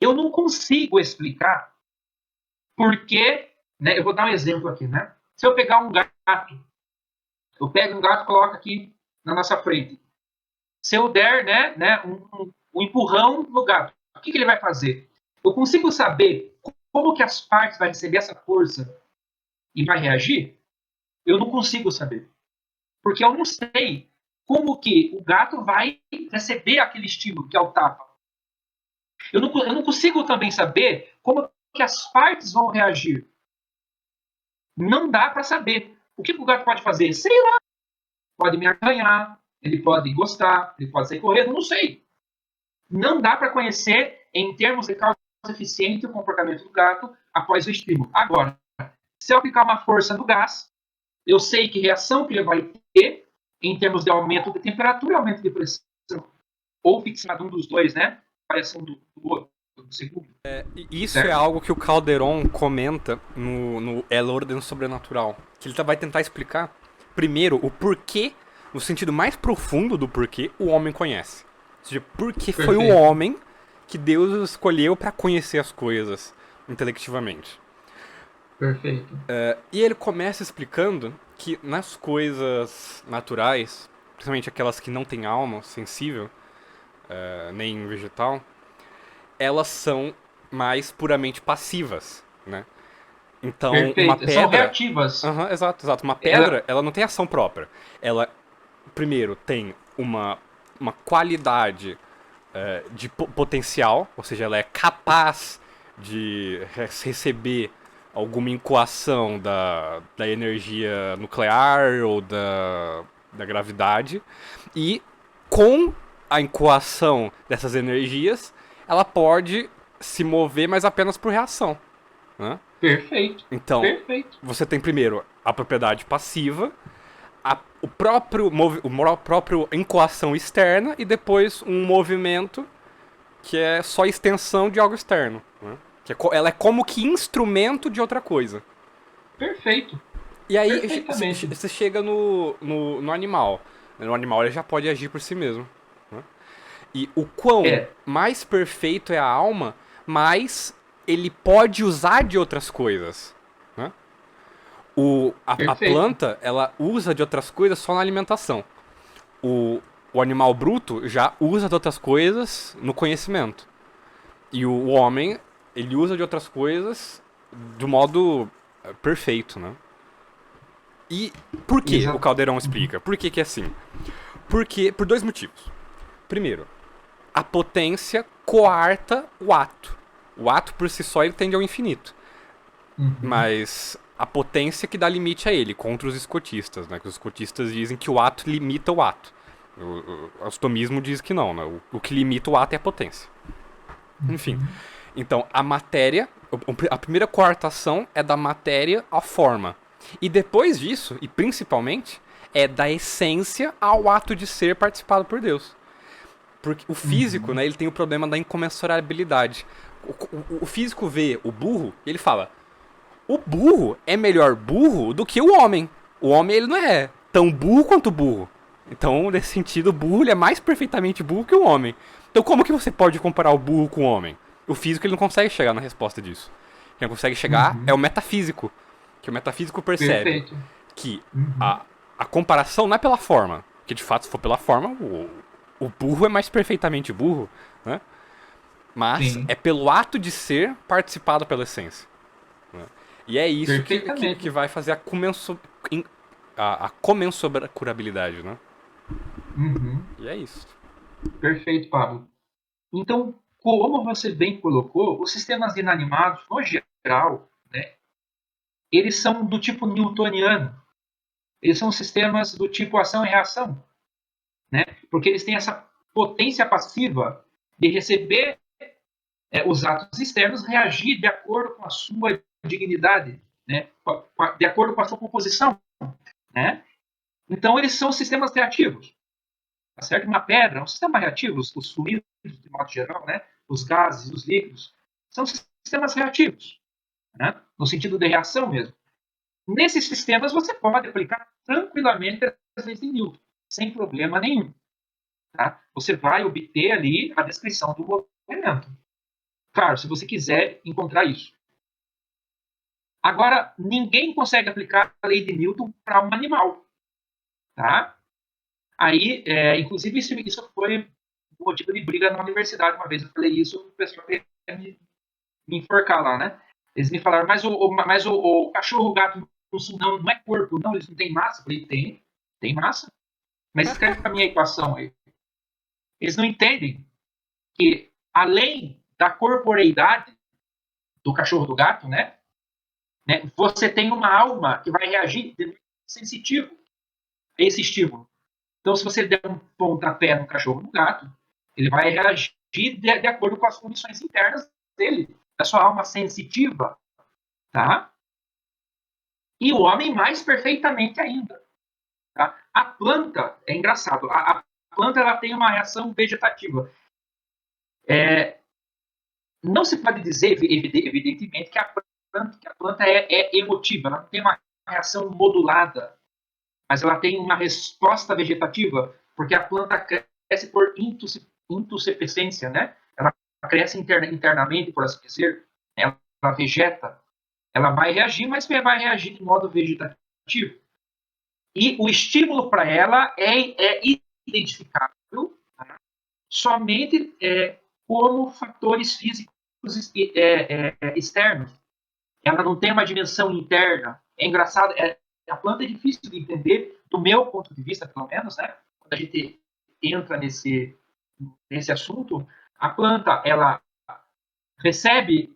B: Eu não consigo explicar por que, né, eu vou dar um exemplo aqui, né? Se eu pegar um gato, eu pego um gato e coloco aqui na nossa frente. Se eu der, um empurrão no gato, o que ele vai fazer? Eu consigo saber como que as partes vai receber essa força e vai reagir, eu não consigo saber. Porque eu não sei como que o gato vai receber aquele estímulo, que é o tapa. Eu não consigo também saber como que as partes vão reagir. Não dá para saber. O que o gato pode fazer? Sei lá. Pode me arranhar, ele pode gostar, ele pode sair correndo, não sei. Não dá para conhecer, em termos de causa eficiente, o comportamento do gato após o estímulo. Agora, se eu aplicar uma força no gás, eu sei que reação que ele vai ter em termos de aumento de temperatura e aumento de pressão. Ou fixado um dos dois, né? Variação do outro, do segundo.
A: Isso é
B: Certo?
A: algo que o Calderon comenta no El Orden Sobrenatural. Que ele vai tentar explicar, primeiro, o porquê, no sentido mais profundo do porquê, o homem conhece. Ou seja, porque foi o homem que Deus escolheu para conhecer as coisas intelectivamente.
B: Perfeito.
A: E ele começa explicando que nas coisas naturais, principalmente aquelas que não têm alma sensível, nem vegetal, elas são mais puramente passivas, né? Então, uma
B: Perfeito. São
A: pedra...
B: reativas.
A: Exato, exato. Uma
B: Ela...
A: pedra, ela não tem ação própria. Ela, primeiro, tem uma qualidade de potencial, ou seja, ela é capaz de receber alguma incoação da energia nuclear ou da gravidade, e com a incoação dessas energias, ela pode se mover, mas apenas por reação. Né?
B: Perfeito.
A: Então,
B: Perfeito.
A: você tem primeiro a propriedade passiva, o próprio incoação externa e depois um movimento que é só extensão de algo externo. Né? Ela é como que instrumento de outra coisa.
B: Perfeito.
A: E aí
B: Perfeitamente.
A: você chega no animal. No animal ele já pode agir por si mesmo. Né? E o quão
B: É.
A: mais perfeito é a alma, mais ele pode usar de outras coisas. Né? A
B: Perfeito.
A: planta, ela usa de outras coisas só na alimentação. O animal bruto já usa de outras coisas no conhecimento. E o homem, ele usa de outras coisas do modo perfeito, né? E por que o
B: Exato.
A: Caldeirão explica? Por que é assim? Porque, por dois motivos. Primeiro, a potência coarta o ato. O ato por si só ele tende ao infinito.
B: Uhum.
A: Mas a potência que dá limite a ele, contra os escotistas, né? Que os escotistas dizem que o ato limita o ato. O astomismo diz que não, né? O que limita o ato é a potência. Enfim,
B: Uhum.
A: então a matéria, a primeira coartação é da matéria à forma. E depois disso, e principalmente, é da essência ao ato de ser participado por Deus. Porque o físico,
B: Uhum.
A: né, ele tem o problema da incomensurabilidade. O físico vê o burro e ele fala: o burro é melhor burro do que o homem. O homem ele não é tão burro quanto o burro. Então, nesse sentido, o burro ele é mais perfeitamente burro que o homem. Então, como que você pode comparar o burro com o homem? O físico ele não consegue chegar na resposta disso. Quem consegue chegar é o
B: Uhum.
A: metafísico. Que o metafísico percebe
B: Perfeito.
A: que
B: Uhum.
A: a comparação não é pela forma. Que de fato, se for pela forma, o burro é mais perfeitamente burro, né? Mas
B: Sim.
A: é pelo ato de ser participado pela essência. Né? E é isso que
B: Perfeitamente.
A: vai fazer a comensurabilidade, né?
B: Uhum.
A: E é isso.
B: Perfeito, Pablo. Então, como você bem colocou, os sistemas inanimados, no geral, né, eles são do tipo newtoniano. Eles são sistemas do tipo ação e reação, né? Porque eles têm essa potência passiva de receber os atos externos, reagir de acordo com a sua dignidade, né? De acordo com a sua composição, né? Então, eles são sistemas reativos. Tá certo? Uma pedra é um sistema reativo, os fluidos, de modo geral, né? Os gases, os líquidos, são sistemas reativos, né? No sentido de reação mesmo. Nesses sistemas, você pode aplicar tranquilamente as leis de Newton, sem problema nenhum. Tá? Você vai obter ali a descrição do movimento. Claro, se você quiser encontrar isso. Agora, ninguém consegue aplicar a lei de Newton para um animal. Tá? Aí, inclusive, isso foi motivo de briga na universidade uma vez. Eu falei isso, o pessoal queria me enforcar lá, né? Eles me falaram, mas o cachorro, o gato, não é corpo, não, eles não têm massa. Eu falei, tem massa. Mas escreve para mim a equação aí. Eles não entendem que, além da corporeidade do cachorro, do gato, né, você tem uma alma que vai reagir sensitivo a esse estímulo. Então, se você der um pontapé no cachorro, no gato, ele vai reagir de acordo com as condições internas dele, da sua alma sensitiva, tá? E o homem mais perfeitamente ainda. Tá? A planta, é engraçado, a planta ela tem uma reação vegetativa. Não se pode dizer, evidentemente, que a planta é emotiva, ela não tem uma reação modulada, mas ela tem uma resposta vegetativa, porque a planta cresce por intusescência, né? Ela cresce internamente, por assim dizer, ela vegeta, ela vai reagir, mas vai reagir de modo vegetativo. E o estímulo para ela é identificável, tá? Somente como fatores físicos externos. Ela não tem uma dimensão interna. É engraçado, a planta é difícil de entender, do meu ponto de vista, pelo menos, né? Quando a gente entra nesse assunto, a planta, ela recebe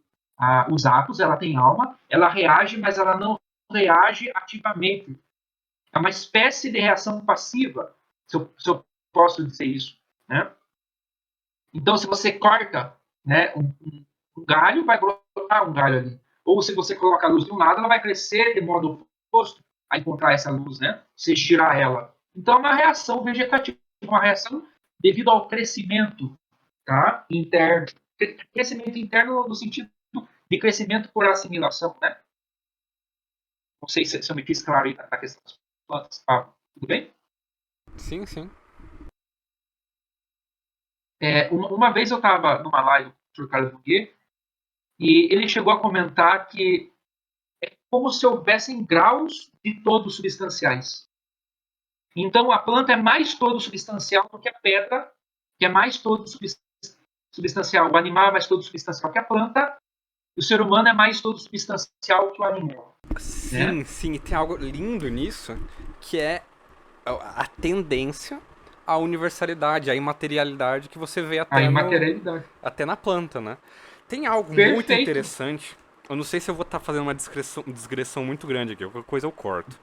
B: os atos, ela tem alma, ela reage, mas ela não reage ativamente. É uma espécie de reação passiva, se eu posso dizer isso, né? Então, se você corta, né, um galho, vai brotar um galho ali. Ou se você coloca a luz de um lado, ela vai crescer de modo oposto a encontrar essa luz, né? Você girar ela. Então, é uma reação vegetativa, uma reação devido ao crescimento, tá? Interno. Crescimento interno no sentido de crescimento por assimilação, né? Não sei se eu me fiz claro aí na questão das plantas. Tudo bem?
A: Sim, sim.
B: Uma vez eu estava numa live com o Dr. Carlos Nogueira e ele chegou a comentar que é como se houvessem graus de todos substanciais. Então, a planta é mais todo substancial do que a pedra, que é mais todo substancial. O animal é mais todo substancial que a planta, e o ser humano é mais todo substancial que o animal. Né?
A: Sim, sim, e tem algo lindo nisso, que é a tendência à universalidade, à imaterialidade que você vê
B: A
A: até
B: imaterialidade.
A: até na planta, né? Tem algo muito
B: Perfeito.
A: interessante. Eu não sei se eu vou estar fazendo uma digressão muito grande aqui, qualquer coisa eu corto.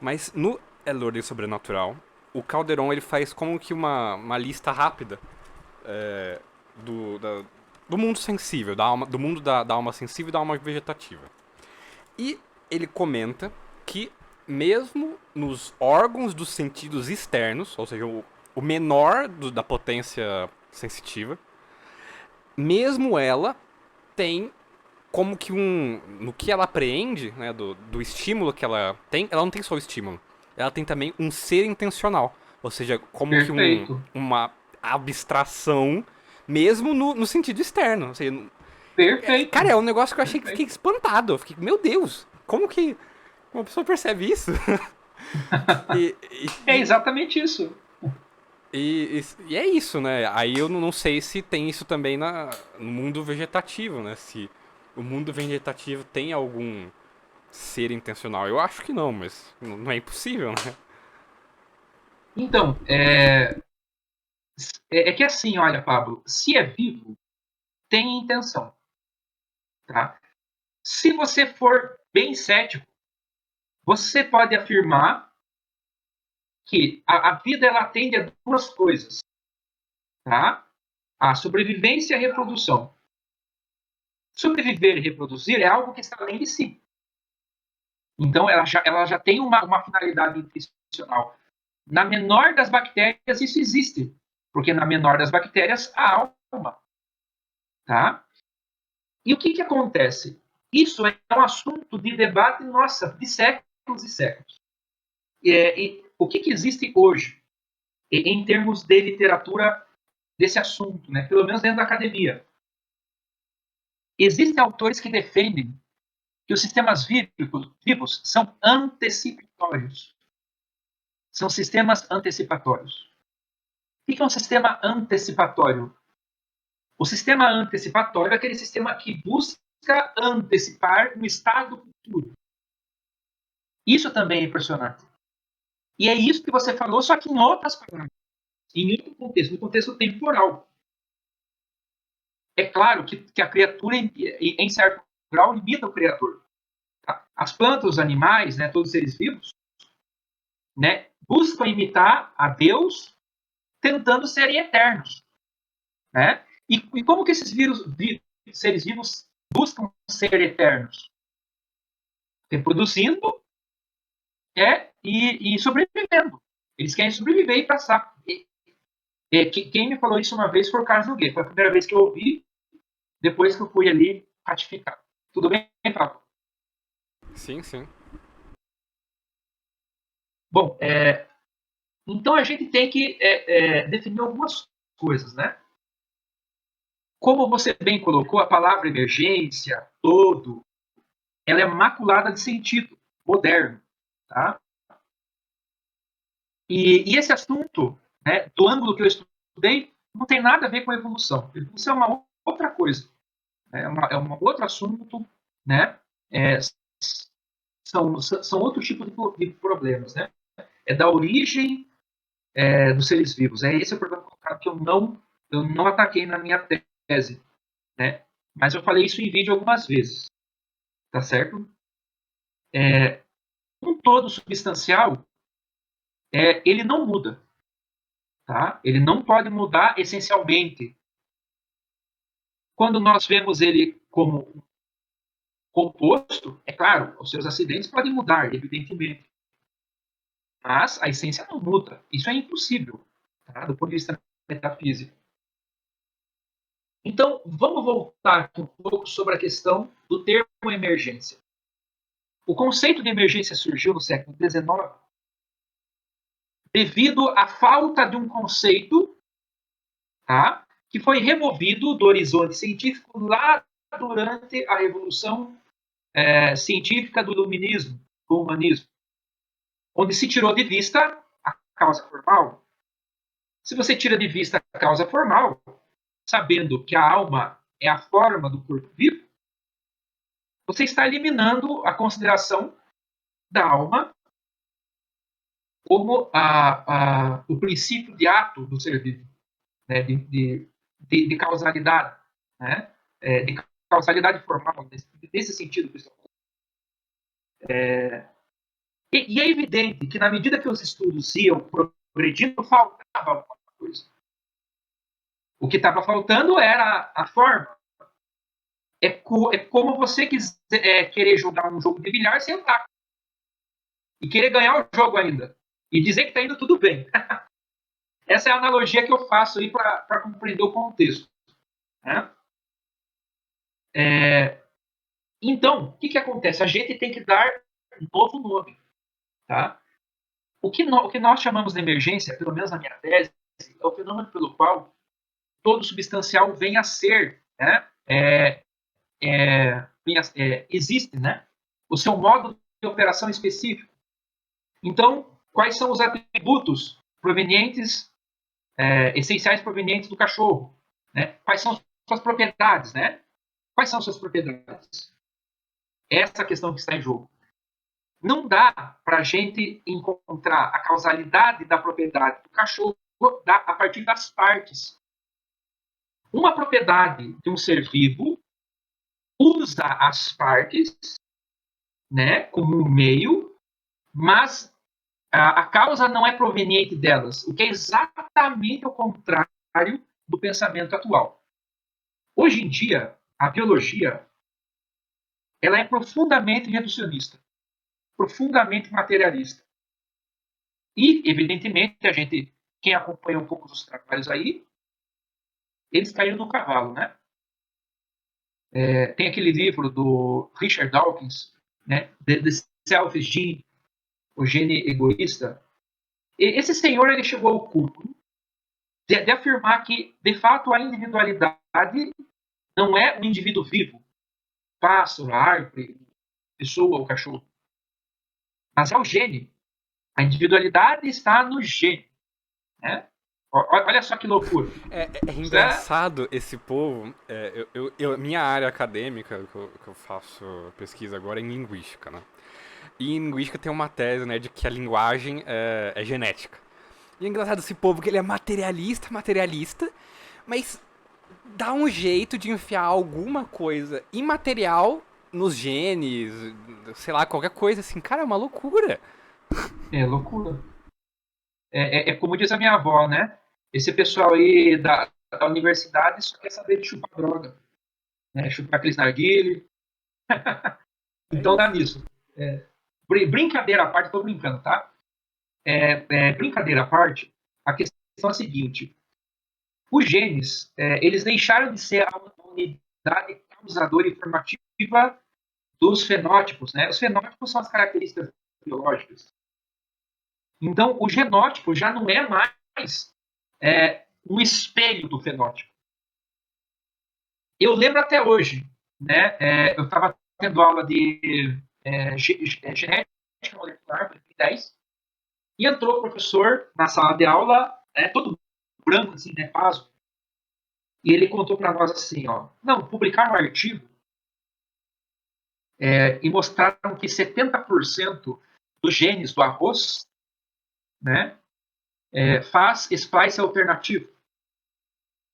A: Mas no El Ordem Sobrenatural, o Calderon ele faz como que uma lista rápida do mundo sensível, do mundo da alma sensível e da alma vegetativa. E ele comenta que mesmo nos órgãos dos sentidos externos, ou seja, o menor da potência sensitiva, mesmo ela tem como que no que ela apreende, né, do estímulo que ela tem, ela não tem só o estímulo, ela tem também um ser intencional, ou seja, como que
B: Perfeito.
A: uma abstração, mesmo no sentido externo. Ou seja, cara,
B: Perfeito.
A: é um negócio que eu achei que fiquei
B: Perfeito.
A: espantado. Eu fiquei, meu Deus, como que uma pessoa percebe isso? e,
B: É
A: e,
B: exatamente isso.
A: e é isso, né? Aí eu não sei se tem isso também no mundo vegetativo, né? Se o mundo vegetativo tem algum ser intencional. Eu acho que não, mas não é impossível, né?
B: Então, é que assim, olha, Pablo, se é vivo, tem intenção, tá? Se você for bem cético, você pode afirmar que a vida ela atende a duas coisas, tá? A sobrevivência e a reprodução. Sobreviver e reproduzir é algo que está além de si. Então, ela já tem uma finalidade nutricional. Na menor das bactérias, isso existe, porque na menor das bactérias há alma, tá? E o que acontece? Isso é um assunto de debate, nossa, de séculos e séculos. E o que existe hoje, em termos de literatura desse assunto, né? Pelo menos dentro da academia? Existem autores que defendem que os sistemas vivos são antecipatórios. São sistemas antecipatórios. O que é um sistema antecipatório? O sistema antecipatório é aquele sistema que busca antecipar um estado futuro. Isso também é impressionante. E é isso que você falou, só que em outras palavras, em outro contexto, no contexto temporal. É claro que a criatura, em certo grau, imita o Criador. Tá? As plantas, os animais, né, todos os seres vivos, né, buscam imitar a Deus, tentando serem eternos. Né? E como que esses seres vivos buscam ser eternos? Reproduzindo e sobrevivendo. Eles querem sobreviver e passar. Quem me falou isso uma vez foi o Carlos Nogueira. Foi a primeira vez que eu ouvi, depois que eu fui ali ratificar. Tudo bem, Pablo?
A: Sim, sim.
B: Bom, então a gente tem que definir algumas coisas, né? Como você bem colocou, a palavra emergência, todo, ela é maculada de sentido moderno, tá? E esse assunto, né, do ângulo que eu estudei, não tem nada a ver com a evolução. Evolução é uma outra coisa, né? É um outro assunto, né? São outro tipo de problemas, né? É da origem dos seres vivos. Esse é o problema que eu não ataquei na minha tese, né? Mas eu falei isso em vídeo algumas vezes, tá certo? Um todo substancial, ele não muda, tá? Ele não pode mudar essencialmente. Quando nós vemos ele como composto, é claro, os seus acidentes podem mudar, evidentemente, mas a essência não muda. Isso é impossível, tá? Do ponto de vista metafísico. Então, vamos voltar aqui um pouco sobre a questão do termo emergência. O conceito de emergência surgiu no século XIX devido à falta de um conceito, tá, que foi removido do horizonte científico lá durante a Revolução Científica do Iluminismo, do Humanismo, onde se tirou de vista a causa formal. Se você tira de vista a causa formal, sabendo que a alma é a forma do corpo vivo, você está eliminando a consideração da alma como o princípio de ato do ser vivo, né? de causalidade, né? De causalidade formal, nesse sentido que eu estou falando. E é evidente que, na medida que os estudos iam progredindo, faltava alguma coisa. O que estava faltando era a forma. É como você querer jogar um jogo de bilhar sem taco. E querer ganhar o jogo ainda. E dizer que está indo tudo bem. Essa é a analogia que eu faço aí para compreender o contexto. Né? Então, o que acontece? A gente tem que dar um novo nome. Tá? O que nós chamamos de emergência, pelo menos na minha tese, é o fenômeno pelo qual todo substancial vem a ser, né? Existe, né? O seu modo de operação específico. Então, quais são os atributos provenientes, essenciais provenientes do cachorro? Né? Quais são suas propriedades, né? Quais são suas propriedades? Essa questão que está em jogo. Não dá para a gente encontrar a causalidade da propriedade do cachorro a partir das partes. Uma propriedade de um ser vivo usa as partes, né, como um meio, mas a causa não é proveniente delas, o que é exatamente o contrário do pensamento atual. Hoje em dia, a biologia ela é profundamente reducionista, profundamente materialista. E, evidentemente, quem acompanha um pouco dos trabalhos aí, eles caíram no cavalo, né? Tem aquele livro do Richard Dawkins, né? The Selfish Gene, o gene egoísta. Esse senhor ele chegou ao cúmulo de afirmar que, de fato, a individualidade não é um indivíduo vivo, pássaro, árvore, pessoa ou cachorro, mas é o gene. A individualidade está no gene. Né? Olha só que loucura.
A: É
B: Isso é,
A: engraçado esse povo. Minha área acadêmica, que eu faço pesquisa agora, é em linguística, né? E em linguística tem uma tese, né, de que a linguagem é genética. E é engraçado esse povo que ele é materialista, mas dá um jeito de enfiar alguma coisa imaterial nos genes, sei lá, qualquer coisa assim. Cara, é uma loucura.
B: é loucura. É como diz a minha avó, né? Esse pessoal aí da universidade só quer saber de chupar droga, né? Chupar aqueles narguilé.
A: É
B: Então dá
A: isso.
B: nisso. Brincadeira à parte, estou brincando, tá? Brincadeira à parte, a questão é a seguinte: os genes, eles deixaram de ser a unidade causadora e formativa dos fenótipos, né? Os fenótipos são as características biológicas. Então, o genótipo já não é mais um espelho do fenótipo. Eu lembro até hoje, né? Eu estava tendo aula de genética molecular, 2010, e entrou o professor na sala de aula, todo branco, assim, né, paso, e ele contou para nós assim, ó, não, publicaram um artigo e mostraram que 70% dos genes do arroz, né, faz splice alternativo.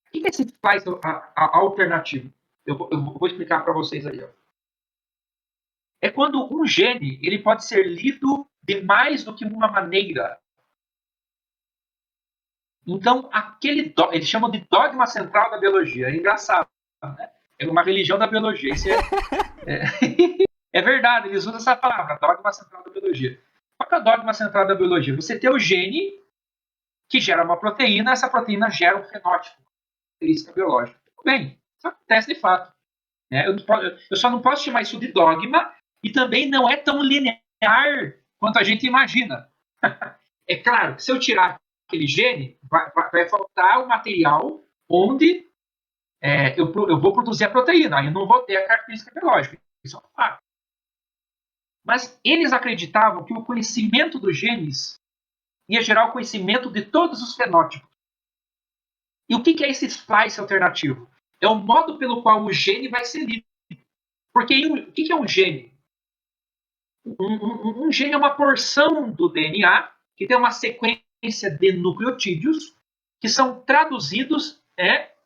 B: O que é esse splice alternativo? Eu vou explicar para vocês aí. Ó. É quando um gene ele pode ser lido de mais do que uma maneira. Então, eles chamam de dogma central da biologia. É engraçado. Né? É uma religião da biologia. Isso é verdade, eles usam essa palavra, dogma central da biologia. Qual é o dogma central da biologia? Você tem o gene que gera uma proteína, essa proteína gera um fenótipo, característica biológica. Tudo bem, isso acontece de fato. Né? Eu só não posso chamar isso de dogma e também não é tão linear quanto a gente imagina. É claro que se eu tirar aquele gene, vai faltar o material onde eu vou produzir a proteína, aí eu não vou ter a característica biológica. Isso é um fato. Mas eles acreditavam que o conhecimento dos genes ia gerar o conhecimento de todos os fenótipos. E o que é esse splice alternativo? É o modo pelo qual o gene vai ser lido. Porque o que é um gene? Um gene é uma porção do DNA que tem uma sequência de nucleotídeos que são traduzidos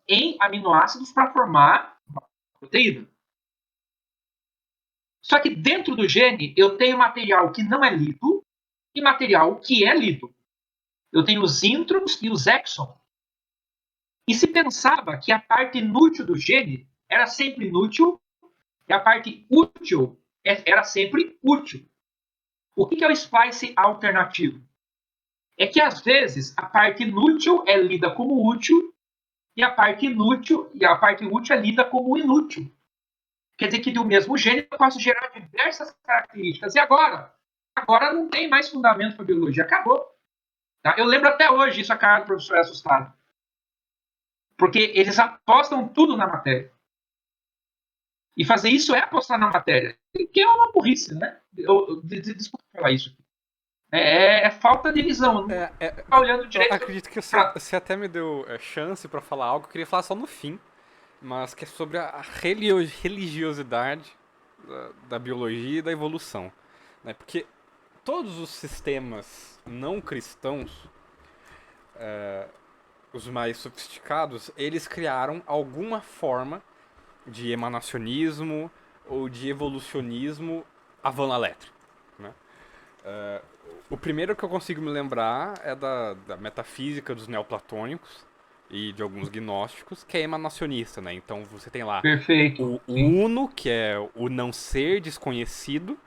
B: em aminoácidos para formar uma proteína. Só que dentro do gene eu tenho material que não é lido e material que é lido. Eu tenho os introns e os exons. E se pensava que a parte inútil do gene era sempre inútil e a parte útil era sempre útil. O que é o splice alternativo? É que às vezes a parte inútil é lida como útil e a parte útil é lida como inútil. Quer dizer que do mesmo gene eu posso gerar diversas características. E agora? Agora não tem mais fundamento para biologia. Acabou. Tá? Eu lembro até hoje isso, a cara do professor é assustado. Porque eles apostam tudo na matéria. E fazer isso é apostar na matéria. Que é uma burrice, né? Desculpa falar isso. É falta de visão. Não está olhando
A: Eu
B: direito
A: acredito que
B: para.
A: você até me deu chance pra falar algo que eu queria falar só no fim, mas que é sobre a religiosidade da biologia e da evolução. Né? Porque todos os sistemas não cristãos, os mais sofisticados, eles criaram alguma forma de emanacionismo ou de evolucionismo à van elétrica. Né? O primeiro que eu consigo me lembrar é da metafísica dos neoplatônicos e de alguns gnósticos, que é emanacionista, né? Então você tem lá
B: Perfeito.
A: o
B: Sim.
A: uno, que é o não ser desconhecido,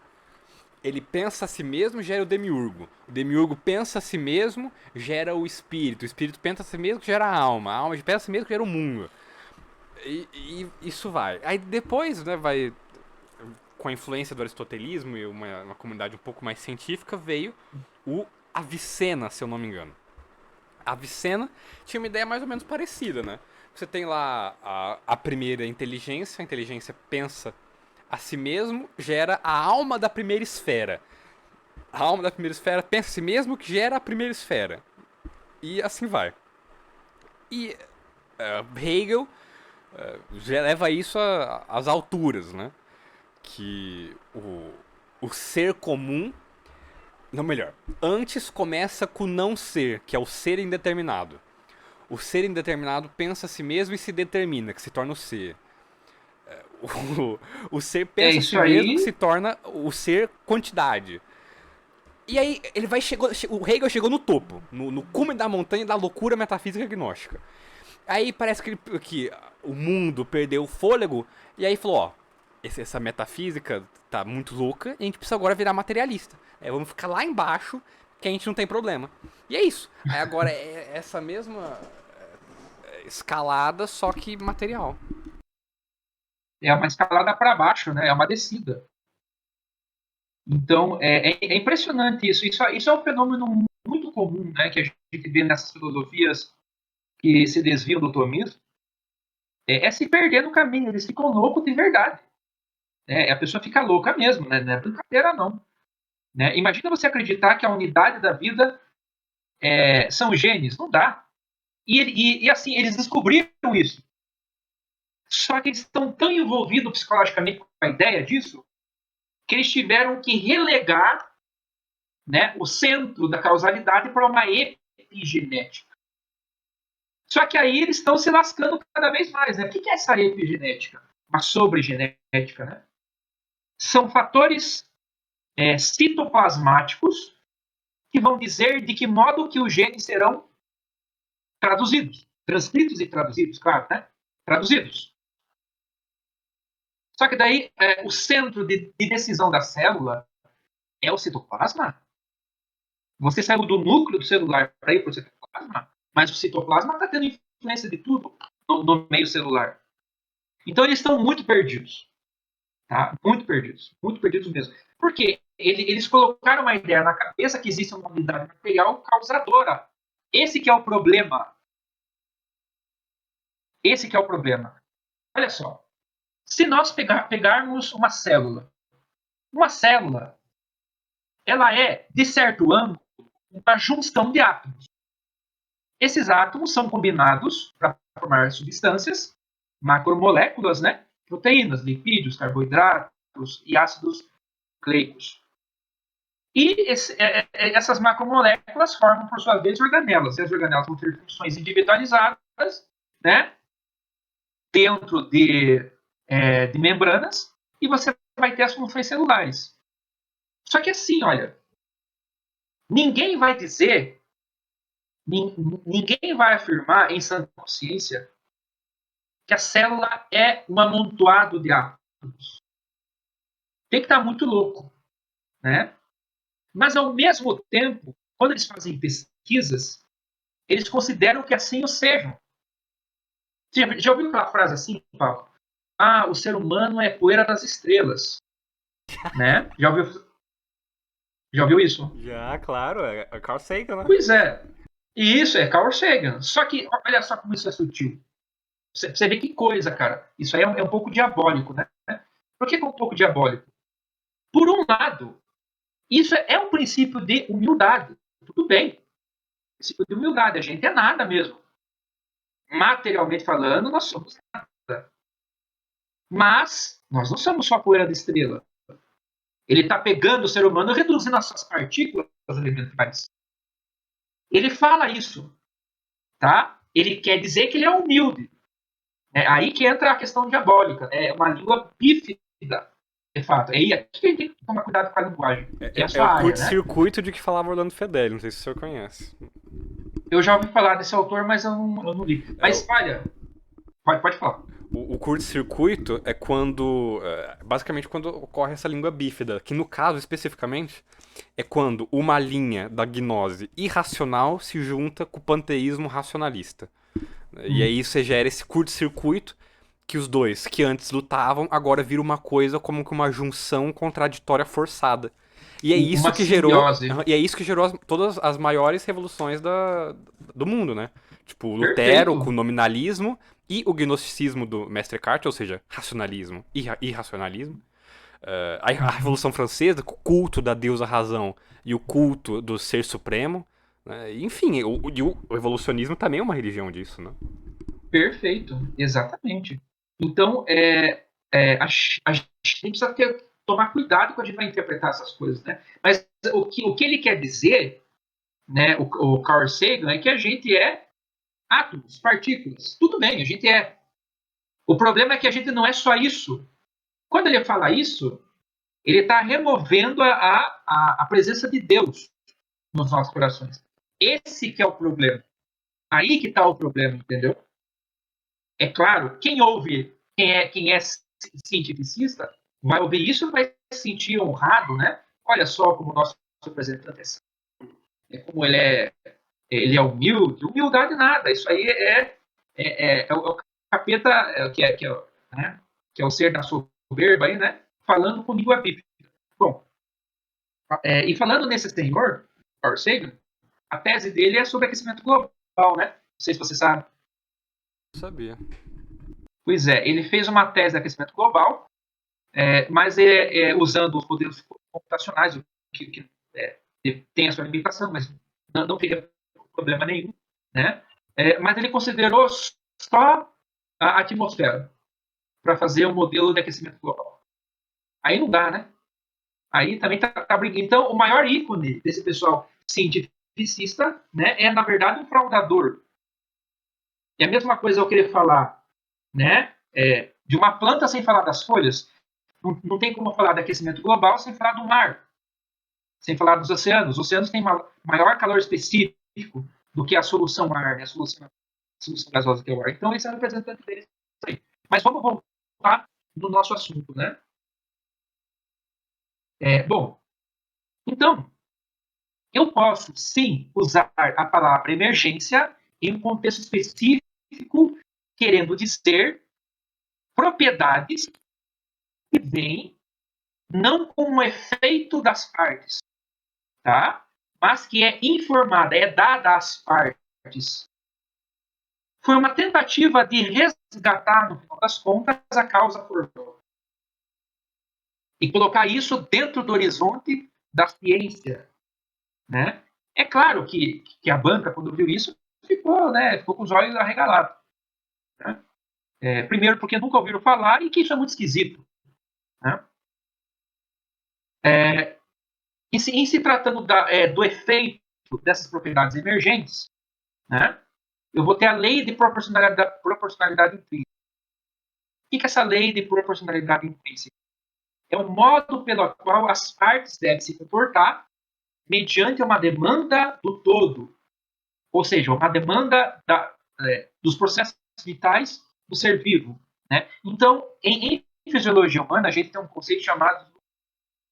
A: ele pensa a si mesmo, gera o demiurgo. O demiurgo pensa a si mesmo, gera o espírito pensa a si mesmo, gera a alma pensa a si mesmo, gera o mundo. E isso vai. Aí depois, né, vai com a influência do aristotelismo e uma comunidade um pouco mais científica, veio o Avicena, se eu não me engano. A Avicena tinha uma ideia mais ou menos parecida, né? Você tem lá a primeira inteligência, a inteligência pensa a si mesmo, gera a alma da primeira esfera. A alma da primeira esfera pensa a si mesmo, que gera a primeira esfera. E assim vai. E Hegel já leva isso às alturas, né? Que o ser comum, não, melhor, antes começa com o não ser, que é o ser indeterminado. O ser indeterminado pensa a si mesmo e se determina, que se torna o ser. O ser
B: É
A: pensa a si
B: isso
A: mesmo, que se
B: aí.
A: torna o ser quantidade. E aí ele vai o Hegel chegou no topo, no cume da montanha da loucura metafísica gnóstica. Aí parece que o mundo perdeu o fôlego e aí falou, ó, essa metafísica tá muito louca e a gente precisa agora virar materialista. Vamos ficar lá embaixo que a gente não tem problema. E é isso. Aí agora é essa mesma escalada, só que material.
B: É uma escalada para baixo, né? É uma descida. Então, é impressionante isso. Isso é um fenômeno muito comum, né? Que a gente vê nessas filosofias que se desviam do tomismo. É se perder no caminho. Eles ficam loucos de verdade. A pessoa fica louca mesmo, né? Não é brincadeira, não. Né? Imagina você acreditar que a unidade da vida são genes. Não dá. E assim, eles descobriram isso. Só que eles estão tão envolvidos psicologicamente com a ideia disso que eles tiveram que relegar, né, o centro da causalidade para uma epigenética. Só que aí eles estão se lascando cada vez mais. Né? O que é essa epigenética? Uma sobregenética. Né? São fatores citoplasmáticos que vão dizer de que modo que os genes serão traduzidos. Transcritos e traduzidos, claro, né? Traduzidos. Só que daí o centro de decisão da célula é o citoplasma. Você saiu do núcleo do celular para ir para o citoplasma, mas o citoplasma está tendo influência de tudo no meio celular. Então eles estão muito perdidos. Tá? Muito perdidos mesmo. Por quê? Eles colocaram uma ideia na cabeça que existe uma unidade material causadora. Esse que é o problema. Esse que é o problema. Olha só. Se nós pegarmos uma célula, ela é, de certo ângulo, uma junção de átomos. Esses átomos são combinados para formar substâncias, macromoléculas, né? Proteínas, lipídios, carboidratos e ácidos nucleicos. E essas macromoléculas formam, por sua vez, organelas. E as organelas vão ter funções individualizadas, né? Dentro de membranas, e você vai ter as funções celulares. Só que assim, olha, ninguém vai dizer, ninguém vai afirmar em sã consciência que a célula é um amontoado de átomos. Tem que estar muito louco, né? Mas, ao mesmo tempo, quando eles fazem pesquisas, eles consideram que assim o sejam. Já ouviu aquela frase assim, Paulo? Ah, o ser humano é poeira das estrelas. Né? Já ouviu isso?
A: Já, claro, é Carl Sagan, né?
B: Pois é. E isso é Carl Sagan. Só que, olha só como isso é sutil. Você vê que coisa, cara. Isso aí é um pouco diabólico, né? Por que é um pouco diabólico? Por um lado, isso é um princípio de humildade. Tudo bem. Princípio de humildade. A gente é nada mesmo. Materialmente falando, nós somos nada. Mas nós não somos só poeira de estrela. Ele está pegando o ser humano e reduzindo as suas partículas elementares. Ele fala isso. Tá? Ele quer dizer que ele é humilde. É aí que entra a questão diabólica. É uma língua bífida, de fato. É aí que a gente tem que tomar cuidado com a linguagem, que é a
A: É
B: sua
A: o
B: área, né?
A: curto-circuito de que falava Orlando Fedeli, não sei se o senhor conhece.
B: Eu já ouvi falar desse autor, mas eu não li. Mas, olha, pode falar.
A: O curto-circuito é quando. Basicamente, quando ocorre essa língua bífida, que no caso especificamente é quando uma linha da gnose irracional se junta com o panteísmo racionalista. E aí você gera esse curto-circuito que os dois, que antes lutavam, agora viram uma coisa como que uma junção contraditória forçada. E é isso
B: Uma
A: que gerou.
B: simbiose.
A: E é isso que gerou todas as maiores revoluções do mundo, né? Tipo, Lutero com o
B: Perfeito.
A: nominalismo e o gnosticismo do Mestre Eckhart, ou seja, racionalismo e irracionalismo. A Revolução Francesa, com o culto da deusa razão e o culto do ser supremo, Enfim, o evolucionismo também é uma religião disso, né?
B: Perfeito, exatamente. Então, a gente precisa tomar cuidado quando a gente vai interpretar essas coisas, né? Mas o que ele quer dizer, né, o Carl Sagan, é que a gente é átomos, partículas. Tudo bem, a gente é. O problema é que a gente não é só isso. Quando ele fala isso, ele está removendo a presença de Deus nos nossos corações. Esse que é o problema. Aí que está o problema, entendeu? É claro, quem é cientificista, vai ouvir isso e vai se sentir honrado, né? Olha só como o nosso representante como ele é humilde. Humildade nada, isso aí é o capeta, né? Que é o ser da soberba aí, né? Falando com língua bíblica. Bom, e falando nesse senhor, Carl Sagan, a tese dele é sobre aquecimento global, né? Não sei se você sabe.
A: Não sabia.
B: Pois é, ele fez uma tese de aquecimento global, mas usando os modelos computacionais, que tem a sua limitação, mas não teria problema nenhum, né? Mas ele considerou só a atmosfera para fazer um modelo de aquecimento global. Aí não dá, né? Aí também tá brigando. Então, o maior ícone desse pessoal cientificista, né, é, na verdade, um fraudador. É a mesma coisa eu querer falar, né, de uma planta sem falar das folhas. Não tem como falar de aquecimento global sem falar do mar, sem falar dos oceanos. Os oceanos têm maior calor específico do que a solução ar, né, a solução gasosa que é o ar. Então, esse é o representante deles. Mas vamos voltar no nosso assunto, né? Bom, então, eu posso, sim, usar a palavra emergência em um contexto específico, querendo dizer propriedades que vêm não como um efeito das partes, tá? Mas que é informada, é dada às partes. Foi uma tentativa de resgatar, no final das contas, a causa formal. E colocar isso dentro do horizonte da ciência, né? É claro que a banca, quando viu isso, ficou com os olhos arregalados. Né? Primeiro, porque nunca ouviram falar e que isso é muito esquisito. Né? Em se tratando do efeito dessas propriedades emergentes, né? Eu vou ter a lei de proporcionalidade intrínseca. O que é essa lei de proporcionalidade intrínseca? É o modo pelo qual as partes devem se comportar mediante uma demanda do todo, ou seja, uma demanda dos processos vitais do ser vivo. Né? Então, em fisiologia humana, a gente tem um conceito chamado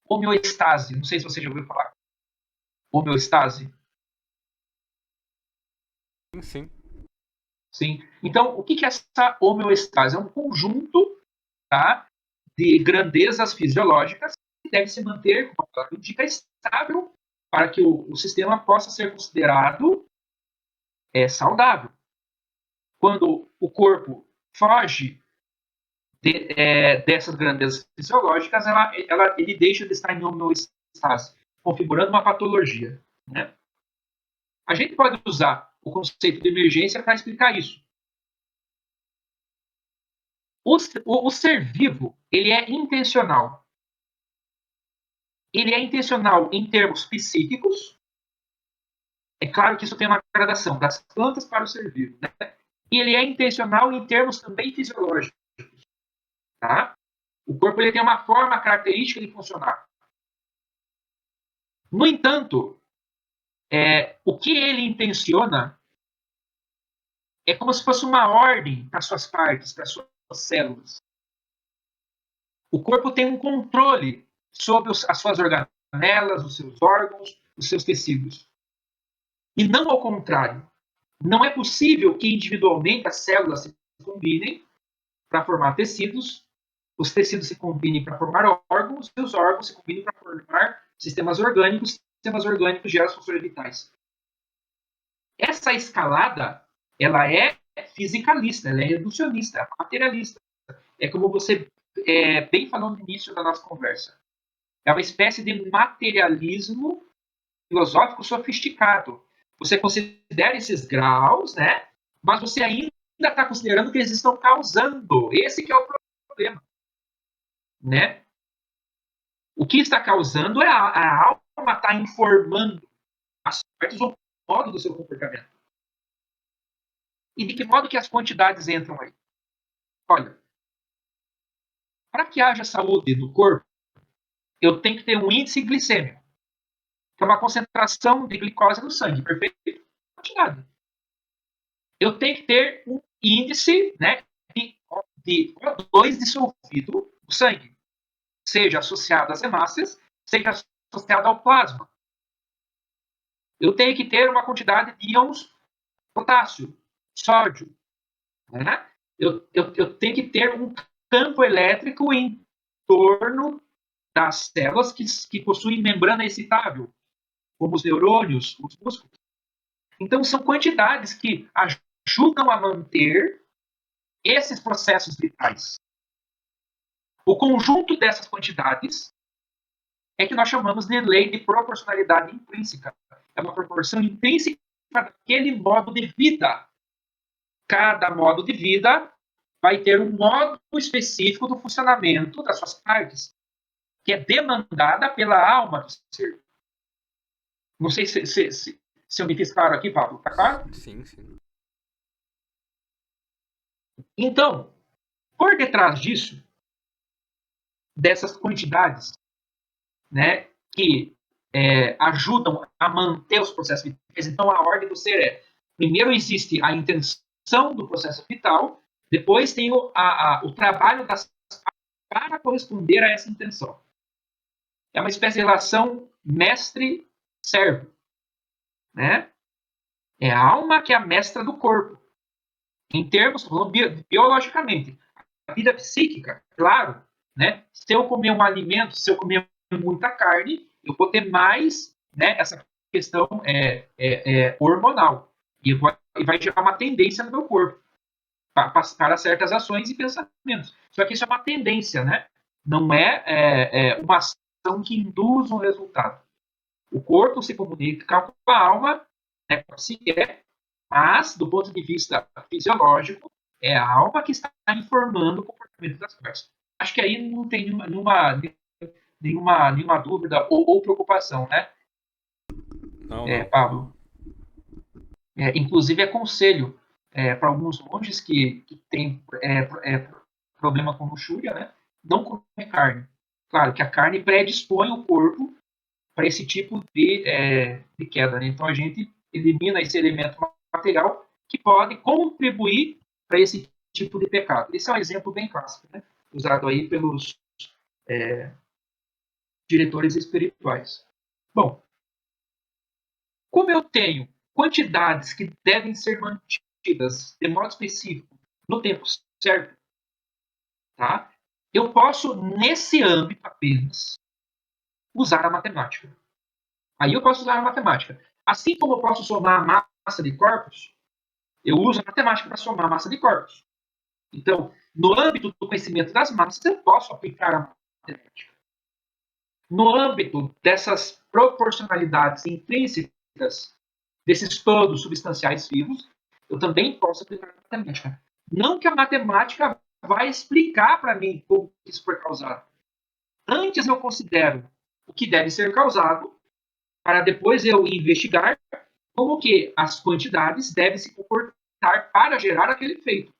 B: homeostase. Não sei se você já ouviu falar. Homeostase.
A: Sim, sim.
B: Sim. Então, o que é essa homeostase? É um conjunto, tá, de grandezas fisiológicas que deve se manter, como a palavra indica, estável para que o sistema possa ser considerado saudável. Quando o corpo foge dessas grandezas fisiológicas, ele deixa de estar em homeostase, configurando uma patologia. Né? A gente pode usar o conceito de emergência para explicar isso. O ser vivo, ele é intencional. Ele é intencional em termos psíquicos. É claro que isso tem uma gradação das plantas para o ser vivo. Né? E ele é intencional em termos também fisiológicos. Tá? O corpo ele tem uma forma característica de funcionar. No entanto, o que ele intenciona é como se fosse uma ordem para suas partes, para suas células. O corpo tem um controle sobre as suas organelas, os seus órgãos, os seus tecidos. E não ao contrário. Não é possível que individualmente as células se combinem para formar tecidos, os tecidos se combinem para formar órgãos, e os órgãos se combinem para formar sistemas orgânicos geram as funções vitais. Essa escalada, ela é fisicalista, ela é reducionista, materialista. É como você bem falou no início da nossa conversa. É uma espécie de materialismo filosófico sofisticado. você considera esses graus, né? Mas você ainda está considerando que eles estão causando. Esse que é o problema, né? O que está causando é a alma está informando as partes ou modo do seu comportamento. E de que modo que as quantidades entram aí? Olha, para que haja saúde no corpo, eu tenho que ter um índice glicêmico, que é uma concentração de glicose no sangue, perfeito? Quantidade. Eu tenho que ter um índice, né, de O2 dissolvido no sangue, seja associado às hemácias, seja associado ao plasma. Eu tenho que ter uma quantidade de íons potássio, sódio. Né? Eu tenho que ter um campo elétrico em torno das células que possuem membrana excitável, como os neurônios, os músculos. Então, são quantidades que ajudam a manter esses processos vitais. O conjunto dessas quantidades é que nós chamamos de lei de proporcionalidade intrínseca. É uma proporção intrínseca daquele modo de vida. Cada modo de vida vai ter um modo específico do funcionamento das suas partes, que é demandada pela alma do ser. Não sei se eu me fiz claro aqui, Pablo. Está claro?
A: Sim, sim.
B: Então, por detrás disso, dessas quantidades, né, que ajudam a manter os processos vitais, então a ordem do ser é: primeiro existe a intenção do processo vital, depois tem o trabalho das para corresponder a essa intenção. É uma espécie de relação mestre-servo, né? É a alma que é a mestra do corpo. Em termos, biologicamente. A vida psíquica, claro, né? Se eu comer um alimento, se eu comer muita carne, eu vou ter mais, né, essa questão hormonal. E vai gerar uma tendência no meu corpo para certas ações e pensamentos. Só que isso é uma tendência, né? Não é uma ação que induz um resultado. O corpo se comunica com a alma, né, com a psique, mas, do ponto de vista fisiológico, é a alma que está informando o comportamento das partes. Acho que aí não tem nenhuma dúvida ou preocupação, né,
A: Não, não.
B: Pablo? Inclusive, aconselho para alguns monges que têm problema com luxúria, né, não comer carne. Claro que a carne predispõe o corpo para esse tipo de queda. Né? Então, a gente elimina esse elemento material que pode contribuir para esse tipo de pecado. Esse é um exemplo bem clássico, né? Usado aí pelos diretores espirituais. Bom, como eu tenho quantidades que devem ser mantidas de modo específico no tempo certo, tá? Eu posso, nesse âmbito apenas, usar a matemática. Aí eu posso usar a matemática. Assim como eu posso somar a massa de corpos, eu uso a matemática para somar a massa de corpos. Então, no âmbito do conhecimento das massas, eu posso aplicar a matemática. No âmbito dessas proporcionalidades intrínsecas desses todos substanciais vivos, eu também posso aplicar a matemática. Não que a matemática vai explicar para mim como isso foi causado. Antes eu considero o que deve ser causado, para depois eu investigar como que as quantidades devem se comportar para gerar aquele efeito.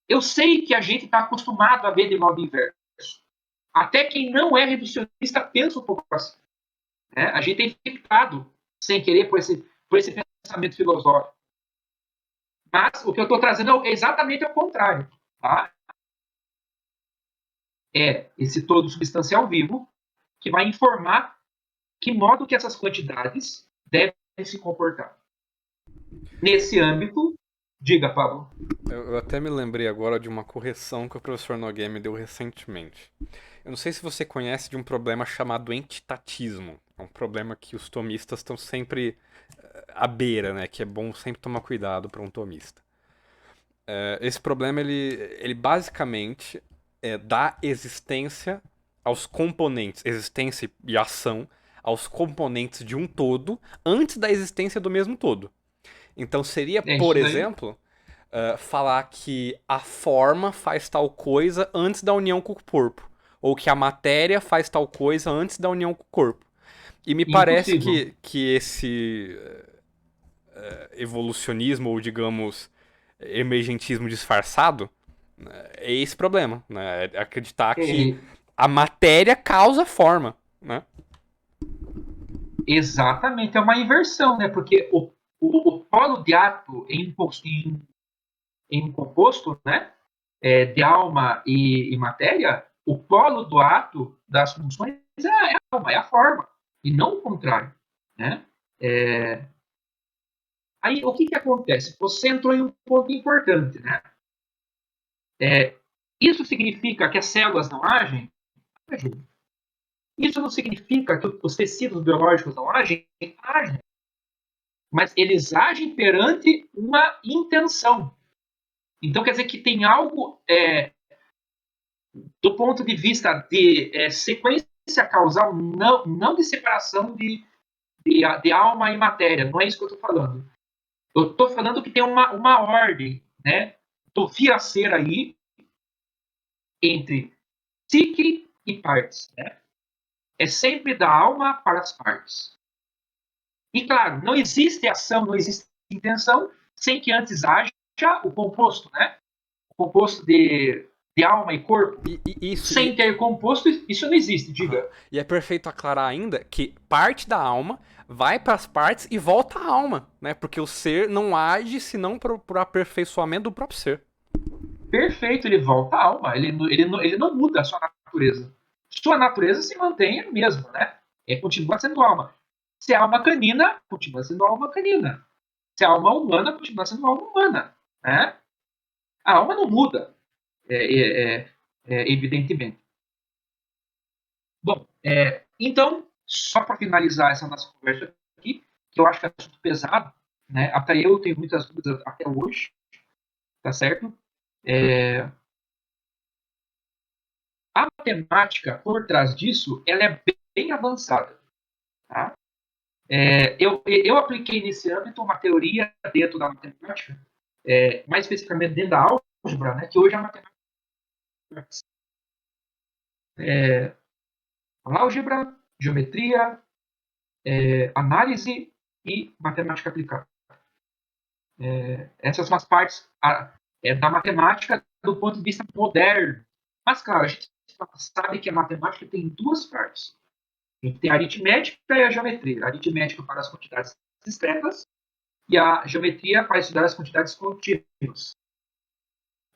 B: Eu sei que a gente está acostumado a ver de modo inverso. Até quem não é reducionista pensa um pouco assim. Né? A gente é infectado, sem querer, por esse pensamento filosófico. Mas o que eu estou trazendo é exatamente o contrário. Tá? É esse todo substancial vivo que vai informar que modo que essas quantidades devem se comportar. Nesse âmbito, diga, Pablo.
A: Eu até me lembrei agora de uma correção que o professor Nogueira me deu recentemente. Eu não sei se você conhece de um problema chamado entitatismo. É um problema que os tomistas estão sempre à beira, né? Que é bom sempre tomar cuidado para um tomista. Esse problema, ele basicamente dá existência aos componentes, existência e ação, aos componentes de um todo antes da existência do mesmo todo. Então seria,
B: É
A: por
B: isso daí.
A: exemplo, falar que a forma faz tal coisa antes da união com o corpo. Ou que a matéria faz tal coisa antes da união com o corpo. E me parece
B: Impossível.
A: que esse evolucionismo, ou digamos, emergentismo disfarçado, é esse problema. Né? É acreditar que
B: É,
A: a matéria causa forma. Né?
B: exatamente, é uma inversão, né? Porque o polo de ato em um composto, né? De alma e matéria, o polo do ato das funções é a alma, é a forma, e não o contrário, né? É, aí, o que que acontece? Você entrou em um ponto importante, né? É, isso significa que as células não agem? Isso não significa que os tecidos biológicos não agem? Agem. Mas eles agem perante uma intenção. Então, quer dizer que tem algo, do ponto de vista de sequência causal, não de separação de alma e matéria, não é isso que eu estou falando. Eu estou falando que tem uma ordem, né? Do vir a ser aí entre psique e partes. Né? É sempre da alma para as partes. E claro, não existe ação, não existe intenção sem que antes haja o composto, né? O composto de alma e corpo.
A: Isso.
B: Sem ter composto, isso não existe,
A: Uhum.
B: diga.
A: E é perfeito aclarar ainda que parte da alma vai para as partes e volta à alma, né? Porque o ser não age senão por aperfeiçoamento do próprio ser.
B: Perfeito, ele volta à alma, ele não muda a sua natureza. Sua natureza se mantém a mesma, né? Continua sendo alma. Se é alma canina, continua sendo alma canina. Se é alma humana, continua sendo alma humana. Né? A alma não muda, evidentemente. Bom, então, só para finalizar essa nossa conversa aqui, que eu acho que é assunto pesado, né? Até eu tenho muitas dúvidas até hoje, tá certo? É, a matemática por trás disso, ela é bem avançada, tá? Eu apliquei nesse âmbito uma teoria dentro da matemática, mais especificamente dentro da álgebra, né? Que hoje a matemática é álgebra, geometria, análise e matemática aplicada. Essas são as partes da matemática do ponto de vista moderno. Mas, claro, a gente sabe que a matemática tem duas partes. A gente tem a aritmética e a geometria. A aritmética para as quantidades discretas e a geometria para estudar as quantidades contínuas.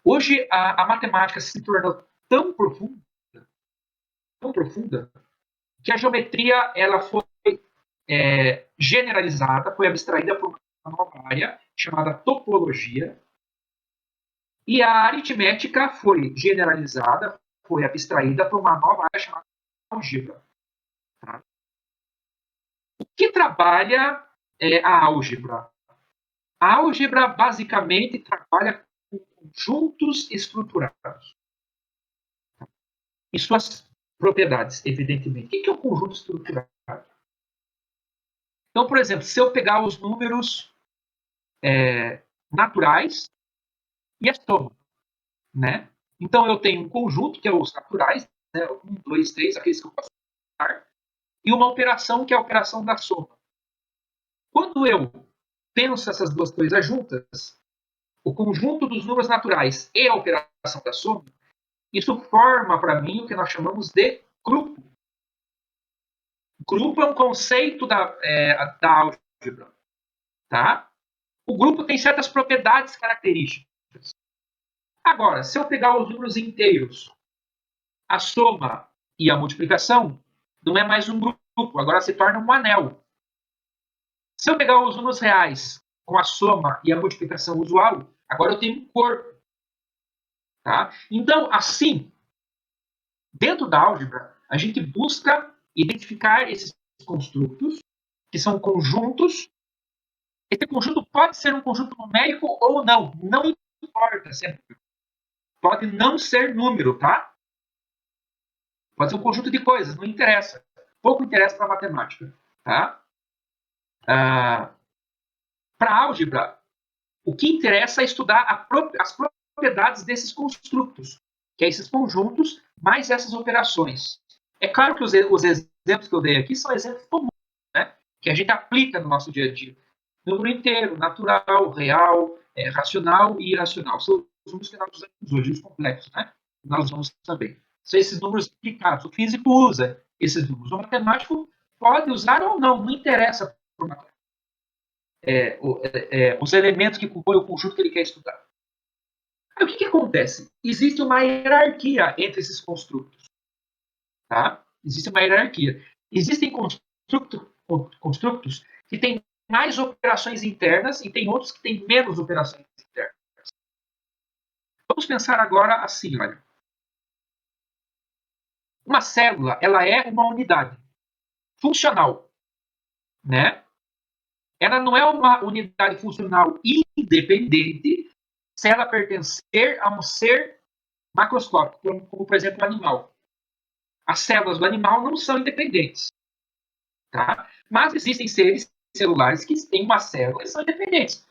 B: Hoje, a matemática se tornou tão profunda, que a geometria ela foi generalizada, foi abstraída por uma nova área chamada topologia, e a aritmética foi generalizada, foi abstraída por uma nova área chamada álgebra. Tá? O que trabalha a álgebra? A álgebra basicamente trabalha com conjuntos estruturados e suas propriedades, evidentemente. O que é um conjunto estruturado? Então, por exemplo, se eu pegar os números naturais e a soma, né? Então, eu tenho um conjunto, que é os naturais, né? 1, 2, 3, aqueles que eu posso usar, e uma operação, que é a operação da soma. Quando eu penso essas duas coisas juntas, o conjunto dos números naturais e a operação da soma, isso forma para mim o que nós chamamos de grupo. Grupo é um conceito da álgebra. Tá? O grupo tem certas propriedades características. Agora, se eu pegar os números inteiros, a soma e a multiplicação, não é mais um grupo, agora se torna um anel. Se eu pegar os números reais com a soma e a multiplicação usual, agora eu tenho um corpo. Tá? Então, assim, dentro da álgebra, a gente busca identificar esses construtos, que são conjuntos. Esse conjunto pode ser um conjunto numérico ou não, não importa. Pode não ser número, tá? Pode ser um conjunto de coisas, não interessa. pouco interessa para matemática. Tá? Para álgebra, o que interessa é estudar as propriedades desses construtos, que é esses conjuntos, mais essas operações. É claro que os exemplos que eu dei aqui são exemplos comuns, né? Que a gente aplica no nosso dia a dia. Número inteiro, natural, real, racional e irracional. São os números que nós usamos hoje, os complexos, né? Nós usamos também. São esses números explicados. O físico usa esses números. O matemático pode usar ou não interessa para o matemático. Os elementos que compõem o conjunto que ele quer estudar. Aí, o que acontece? Existe uma hierarquia entre esses construtos. Tá? Existe uma hierarquia. Existem construtos que têm mais operações internas e tem outros que têm menos operações internas. Vamos pensar agora assim, olha. Uma célula, ela é uma unidade funcional, né? Ela não é uma unidade funcional independente se ela pertencer a um ser macroscópico, como por exemplo o animal. As células do animal não são independentes, tá? Mas existem seres celulares que têm uma célula e são independentes.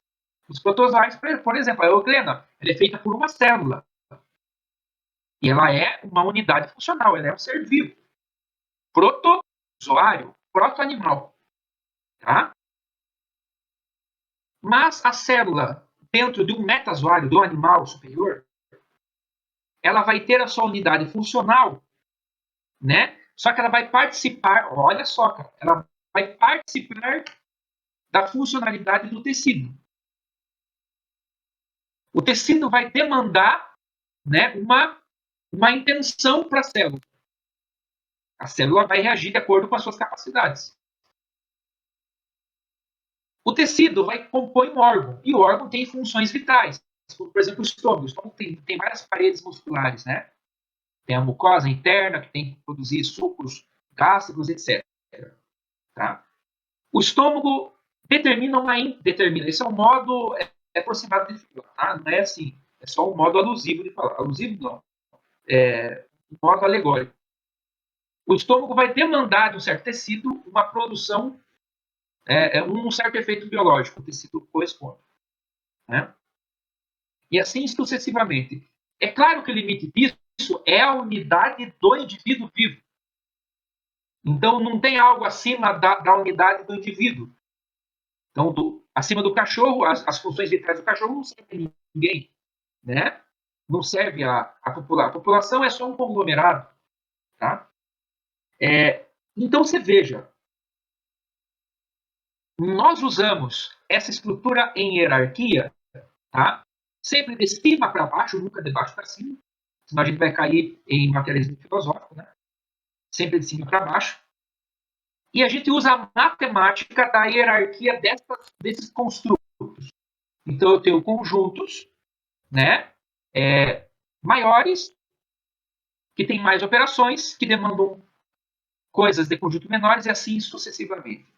B: Os protozoários, por exemplo, a euglena, ela é feita por uma célula. E ela é uma unidade funcional, ela é um ser vivo. Protozoário, protoanimal, tá? Mas a célula, dentro de um metazoário, do animal superior, ela vai ter a sua unidade funcional, né? Só que ela vai participar, olha só, cara, ela vai participar da funcionalidade do tecido. O tecido vai demandar, né, uma intenção para a célula. A célula vai reagir de acordo com as suas capacidades. O tecido vai compor um órgão, e o órgão tem funções vitais. Por exemplo, o estômago. O estômago tem várias paredes musculares, né? Tem a mucosa interna, que tem que produzir sucos gástricos, etc. Tá? O estômago determina uma... Determina. Esse é um modo aproximado de falar, tá? Não é assim. É só um modo alusivo de falar. Alusivo não. É um modo alegórico. O estômago vai demandar de um certo tecido uma produção, um certo efeito biológico. O tecido corresponde. Né? E assim sucessivamente. É claro que o limite disso é a unidade do indivíduo vivo. Então, não tem algo acima da unidade do indivíduo. Então, acima do cachorro, as funções vitais do cachorro não servem a ninguém. Né? Não serve a população. A população é só um conglomerado. Tá? Então, você veja. Nós usamos essa estrutura em hierarquia, tá? Sempre de cima para baixo, nunca de baixo para cima. Senão a gente vai cair em materialismo filosófico, né? Sempre de cima para baixo. E a gente usa a matemática da hierarquia desses construtos. Então, eu tenho conjuntos, né, maiores, que têm mais operações, que demandam coisas de conjunto menores, e assim sucessivamente.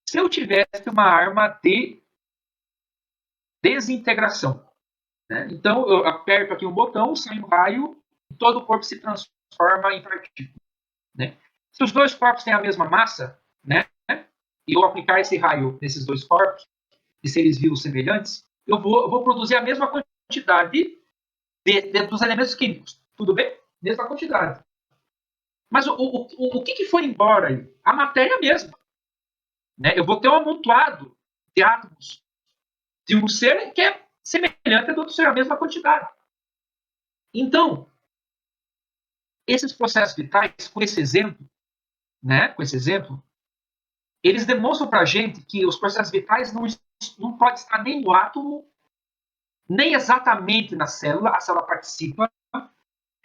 B: Se eu tivesse uma arma de desintegração, né, então eu aperto aqui um botão, sai um raio, e todo o corpo se transforma em partícula. Né? Se os dois corpos têm a mesma massa, né, e eu aplicar esse raio nesses dois corpos, de seres vivos semelhantes, eu vou produzir a mesma quantidade dos elementos químicos. Tudo bem? Mesma quantidade. Mas o que foi embora aí? A matéria mesma. Né? Eu vou ter um amontoado de átomos de um ser que é semelhante ao do outro ser, a mesma quantidade. Então, esses processos vitais, com esse exemplo, eles demonstram para a gente que os processos vitais não podem estar nem no átomo, nem exatamente na célula, a célula participa,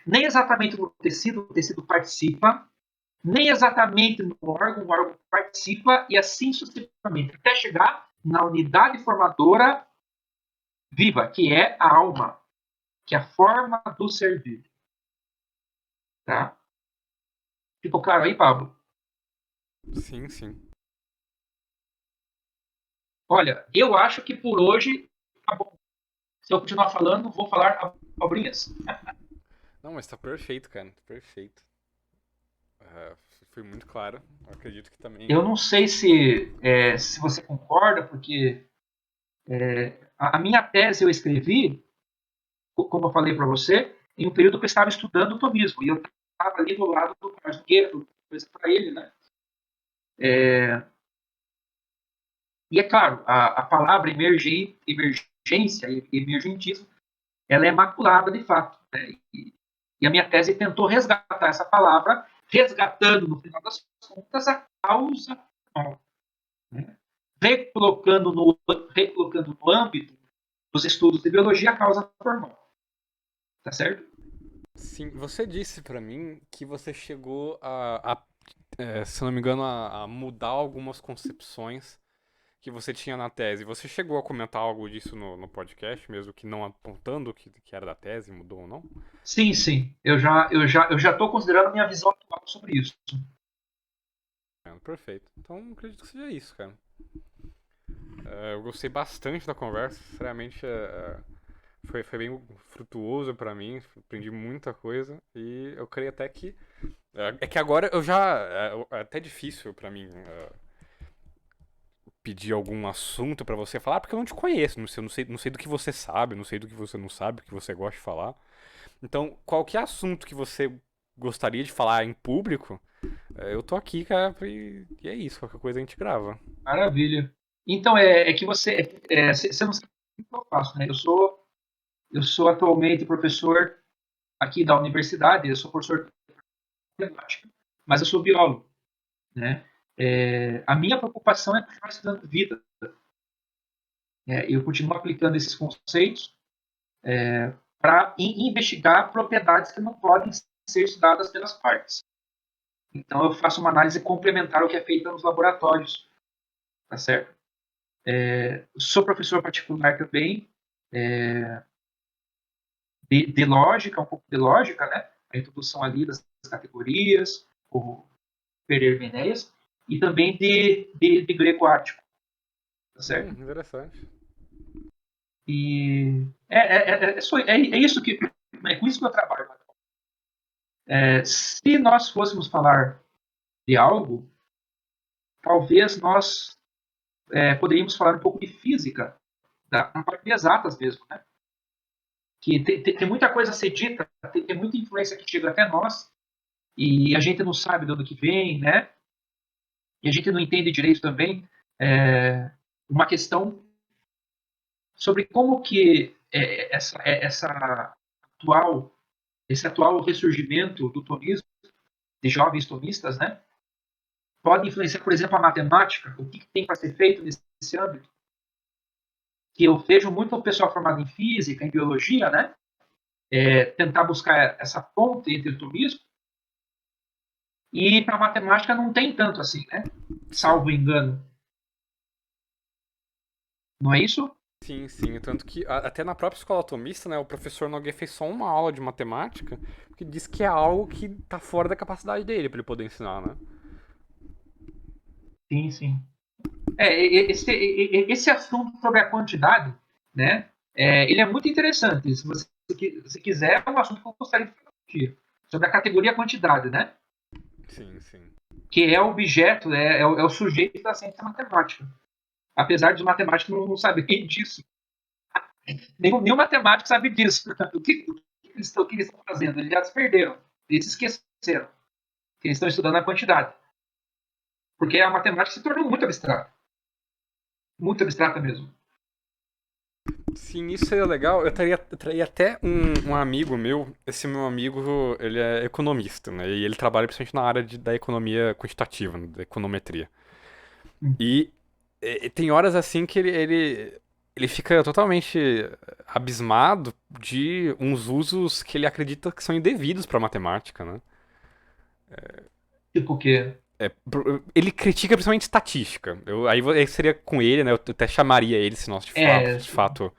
B: nem exatamente no tecido, o tecido participa, nem exatamente no órgão, o órgão participa, e assim sucessivamente, até chegar na unidade formadora viva, que é a alma, que é a forma do ser vivo. Tá? Ficou claro aí, Pablo?
A: Sim, sim.
B: Olha, eu acho que por hoje tá bom. Se eu continuar falando, vou falar abobrinhas.
A: Não, mas tá perfeito, cara. Perfeito. Foi muito claro. Eu acredito que também.
B: Eu não sei se você concorda, porque a minha tese eu escrevi, como eu falei para você, em um período que eu estava estudando o tomismo, e eu estava ali do lado do Carlos Nogueira, coisa para ele, né? E é claro, a palavra emergência e emergentismo, ela é maculada de fato. Né? E a minha tese tentou resgatar essa palavra, resgatando, no final das contas, a causa, né? recolocando no âmbito dos estudos de biologia a causa formal. Tá certo?
A: Sim, você disse pra mim que você chegou se não me engano, a mudar algumas concepções que você tinha na tese. Você chegou a comentar algo disso no podcast, mesmo que não apontando que era da tese, mudou ou não?
B: Sim, sim. Eu já estou considerando a minha visão atual sobre isso.
A: Perfeito. Então, acredito que seja isso, cara. Eu gostei bastante da conversa, sinceramente, foi bem frutuoso pra mim, aprendi muita coisa e eu creio até que é que agora eu já é até difícil pra mim pedir algum assunto pra você falar, porque eu não te conheço, não sei do que você sabe, não sei do que você não sabe, o que você gosta de falar. Então, qualquer assunto que você gostaria de falar em público, eu tô aqui, cara, e é isso, qualquer coisa a gente grava.
B: Maravilha. Então, é que você não sabe o que eu faço, né? Eu sou atualmente professor aqui da universidade, eu sou professor de matemática, mas eu sou biólogo, né? A minha preocupação é continuar estudando vida. Eu continuo aplicando esses conceitos para investigar propriedades que não podem ser estudadas pelas partes. Então, eu faço uma análise complementar ao que é feito nos laboratórios, tá certo? Sou professor particular também, de lógica, um pouco de lógica, né? A introdução ali das categorias, o Hermeneias, e também de grego ático, tá certo?
A: Interessante.
B: E é isso que é com isso que eu trabalho. Se nós fôssemos falar de algo, talvez nós poderíamos falar um pouco de física, na parte de exatas mesmo, né? Que tem muita coisa a ser dita, tem muita influência que chega até nós e a gente não sabe de onde que vem, né? E a gente não entende direito também uma questão sobre como que atual, esse atual ressurgimento do tomismo, de jovens tomistas, né? Pode influenciar, por exemplo, a matemática, o que tem para ser feito nesse âmbito. Que eu vejo muito o pessoal formado em física, em biologia, né? Tentar buscar essa ponte entre o tomismo e para a matemática não tem tanto assim, né?
A: Sim.
B: Salvo engano. Não é isso?
A: Sim, sim. Tanto que até na própria escola atomista, né, o professor Nogueira fez só uma aula de matemática, que diz que é algo que tá fora da capacidade dele pra ele poder ensinar, né?
B: Sim, sim. Esse assunto sobre a quantidade, né? Ele é muito interessante. Se quiser, é um assunto que eu gostaria de falar aqui. Sobre a categoria quantidade, né?
A: Sim, sim.
B: Que é o objeto, é o sujeito da ciência matemática. Apesar de os matemáticos não saberem disso. Nenhum matemático sabe disso. Portanto, o que eles estão fazendo? Eles já se perderam. Eles se esqueceram. Que eles estão estudando a quantidade. Porque a matemática se tornou muito abstrata. Muito abstrata mesmo.
A: Sim, isso seria legal. Eu traria até um amigo meu. Esse meu amigo, ele é economista, né? E ele trabalha principalmente na área da economia quantitativa, né, da econometria. E tem horas assim que ele fica totalmente abismado de uns usos que ele acredita que são indevidos para matemática, né?
B: Tipo que
A: Ele critica principalmente estatística. Aí seria com ele, né? Eu até chamaria ele se nós
B: é,
A: de fato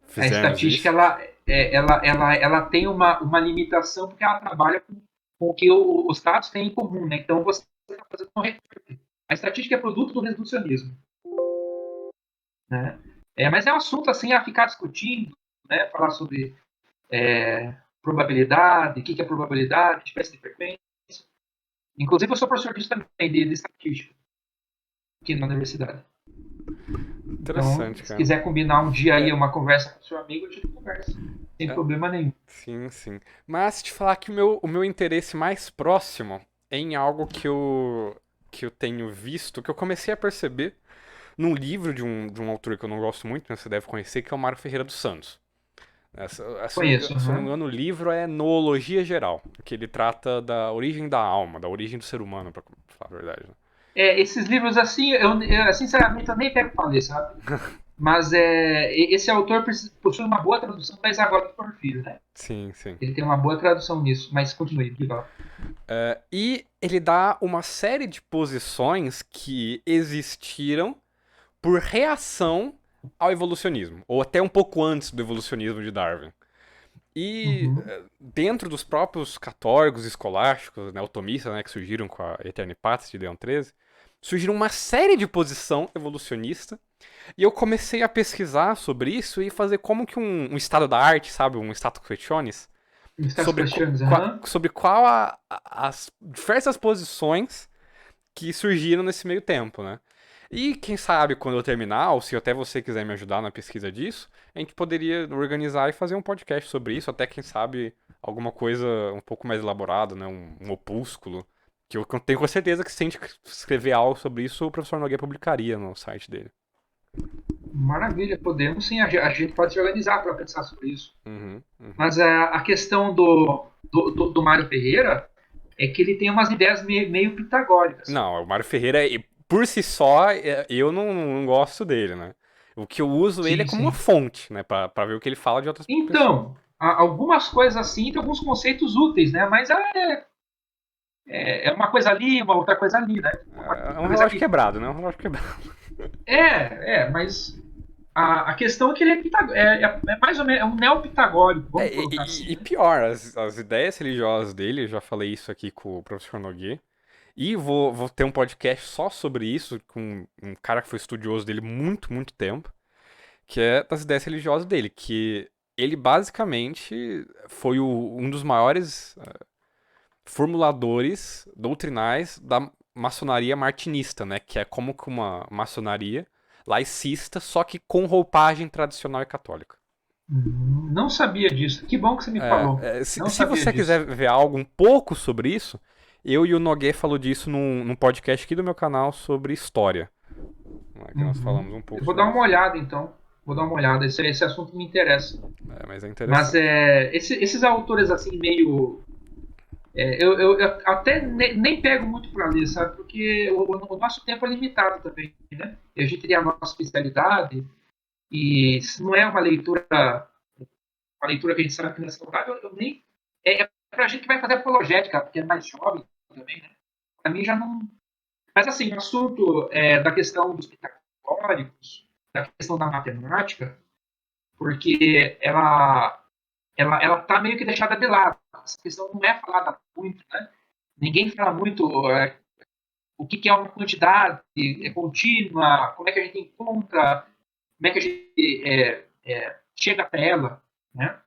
B: a
A: fizermos
B: estatística
A: isso.
B: ela tem uma limitação porque ela trabalha com o que os dados têm em comum, né? Então você está fazendo um recorte. A estatística é produto do reducionismo, né? Mas é um assunto assim a ficar discutindo, né? Falar sobre probabilidade, o que é probabilidade, espécie de frequência. Inclusive, eu sou professor disso também, de estatística, aqui na universidade. Então,
A: Interessante,
B: se
A: cara.
B: quiser combinar um dia aí
A: É,
B: uma conversa com seu amigo, a gente conversa. Sem
A: é,
B: problema nenhum.
A: sim, sim. Mas te falar que o meu interesse mais próximo é em algo que eu tenho visto, que eu comecei a perceber num livro de um autor que eu não gosto muito, mas você deve conhecer, que é o Mário Ferreira dos Santos.
B: Conheço,
A: Se eu não me
B: aham.
A: engano, o livro é Noologia Geral, que ele trata da origem da alma, da origem do ser humano, pra falar a verdade, né?
B: Esses livros assim, sinceramente eu nem pego pra ler, sabe? Mas esse autor possui uma boa tradução da Isadora do Porfírio, né?
A: Sim, sim.
B: Ele tem uma boa tradução nisso, mas continue, diga.
A: E ele dá uma série de posições que existiram por reação ao evolucionismo, ou até um pouco antes do evolucionismo de Darwin. E
B: Uhum.
A: dentro dos próprios católicos escolásticos, né, otomistas, né, que surgiram com a Eternitatis de Leão XIII, surgiram uma série de posição evolucionista. E eu comecei a pesquisar sobre isso e fazer como que um estado da arte, sabe, um status questiones,
B: Status
A: sobre,
B: questions, aham.
A: sobre qual as diversas posições que surgiram nesse meio tempo, né? E quem sabe quando eu terminar, ou se até você quiser me ajudar na pesquisa disso, a gente poderia organizar e fazer um podcast sobre isso, até quem sabe alguma coisa um pouco mais elaborada, né? Um opúsculo. Que eu tenho com certeza que se a gente escrever algo sobre isso, o professor Nogueira publicaria no site dele.
B: Maravilha, podemos sim, a gente pode se organizar para pensar sobre isso.
A: Uhum, uhum.
B: Mas a questão do Mário Ferreira é que ele tem umas ideias meio pitagóricas.
A: Não, o Mário Ferreira, por si só, eu não gosto dele, né? O que eu uso ele é
B: Sim,
A: como uma
B: sim.
A: fonte, né? Pra ver o que ele fala de outras pessoas.
B: Então, algumas coisas assim, tem alguns conceitos úteis, né? Mas é uma coisa ali, uma outra coisa ali, né? Uma
A: É um
B: coisa
A: relógio
B: aqui.
A: quebrado, né? Um relógio quebrado.
B: Mas a questão é que ele é mais ou menos é um neopitagórico, vamos colocar assim,
A: E
B: né?
A: pior, as ideias religiosas dele, eu já falei isso aqui com o professor Noguê, e vou ter um podcast só sobre isso, com um cara que foi estudioso dele muito, muito tempo, que é das ideias religiosas dele, que ele basicamente foi um dos maiores formuladores doutrinais da maçonaria martinista, né? Que é como que uma maçonaria laicista, só que com roupagem tradicional e católica.
B: Não sabia disso. Que bom que você me falou. Não
A: Se
B: sabia
A: você
B: disso.
A: quiser ver algo um pouco sobre isso, eu e o Noguê falou disso num podcast aqui do meu canal sobre história, né, que nós
B: Uhum.
A: falamos um pouco
B: Eu vou dar
A: sobre
B: uma
A: isso.
B: olhada, então. Vou dar uma olhada. Esse assunto me interessa.
A: Mas é
B: Mas
A: interessante.
B: esses autores assim meio eu até nem pego muito para ler, sabe? Porque o nosso tempo é limitado também, né? E a gente tem a nossa especialidade e se não é uma leitura que a gente sabe que não é saudável, eu nem é para a gente que vai fazer apologética, porque é mais jovem também, né? Para mim já não. Mas assim, o assunto da questão dos pitagóricos, da questão da matemática, porque ela tá meio que deixada de lado. Essa questão não é falada muito, né? Ninguém fala muito o que é uma quantidade contínua, como é que a gente encontra, como é que a gente chega até ela, né?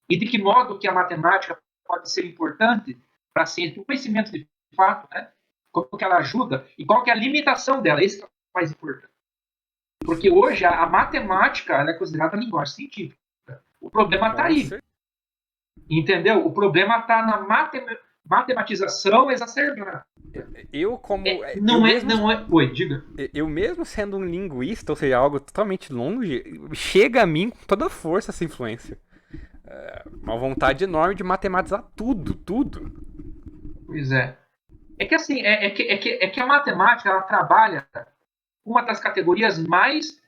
B: E de que modo que a matemática pode ser importante para a ciência, o conhecimento de fato, né? Como que ela ajuda e qual que é a limitação dela, esse é o mais importante. Porque
A: Sim,
B: hoje
A: sim.
B: a matemática ela é considerada linguagem científica. O problema está
A: Com
B: aí,
A: certeza.
B: entendeu? O problema está na matematização exacerbada.
A: Eu como
B: Não é. Oi, diga.
A: eu mesmo sendo um linguista, ou seja, algo totalmente longe, chega a mim com toda a força essa influência. Uma vontade enorme de matematizar tudo, tudo.
B: Pois é. É que assim, é que a matemática ela trabalha uma das categorias mais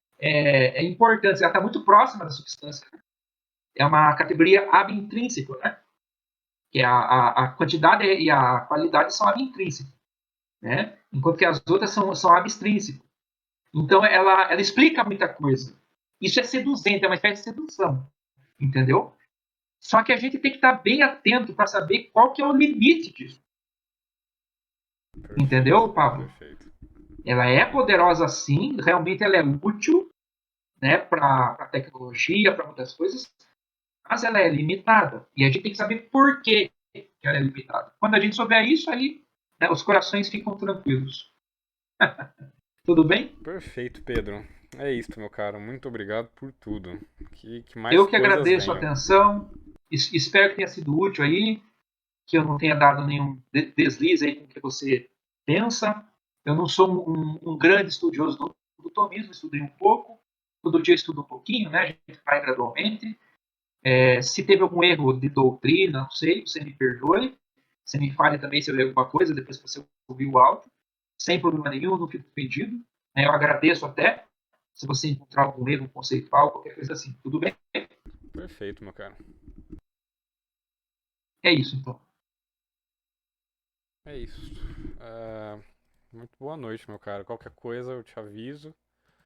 B: importantes, ela está muito próxima da substância. É uma categoria ab-intrínseca, né? Que é a quantidade e a qualidade são ab-intrínsecas, né? Enquanto que as outras são ab-extrínsecas. Então, ela explica muita coisa. Isso é seduzente, é uma espécie de sedução, entendeu? Só que a gente tem que estar bem atento para saber qual que é o limite disso,
A: Perfeito,
B: entendeu, Pablo?
A: perfeito.
B: Ela é poderosa sim, realmente ela é útil, né, para a tecnologia, para muitas coisas, mas ela é limitada. E a gente tem que saber por que ela é limitada. Quando a gente souber isso, aí né, os corações ficam tranquilos. Tudo bem?
A: Perfeito, Pedro. É isso, meu caro. Muito obrigado por tudo. Que mais
B: Eu que
A: coisas
B: agradeço a
A: venham.
B: atenção, espero que tenha sido útil aí, que eu não tenha dado nenhum deslize aí com o que você pensa. Eu não sou um grande estudioso do tomismo, estudei um pouco, todo dia estudo um pouquinho, né? A gente vai gradualmente. Se teve algum erro de doutrina, não sei, você me perdoe. Você me fale também se eu errei alguma coisa depois que você ouviu o áudio. Sem problema nenhum, não fico ofendido. Eu agradeço até se você encontrar algum erro conceitual, qualquer coisa assim. Tudo bem?
A: Perfeito, meu caro.
B: É isso, então.
A: É isso. Muito boa noite, meu caro. Qualquer coisa eu te aviso.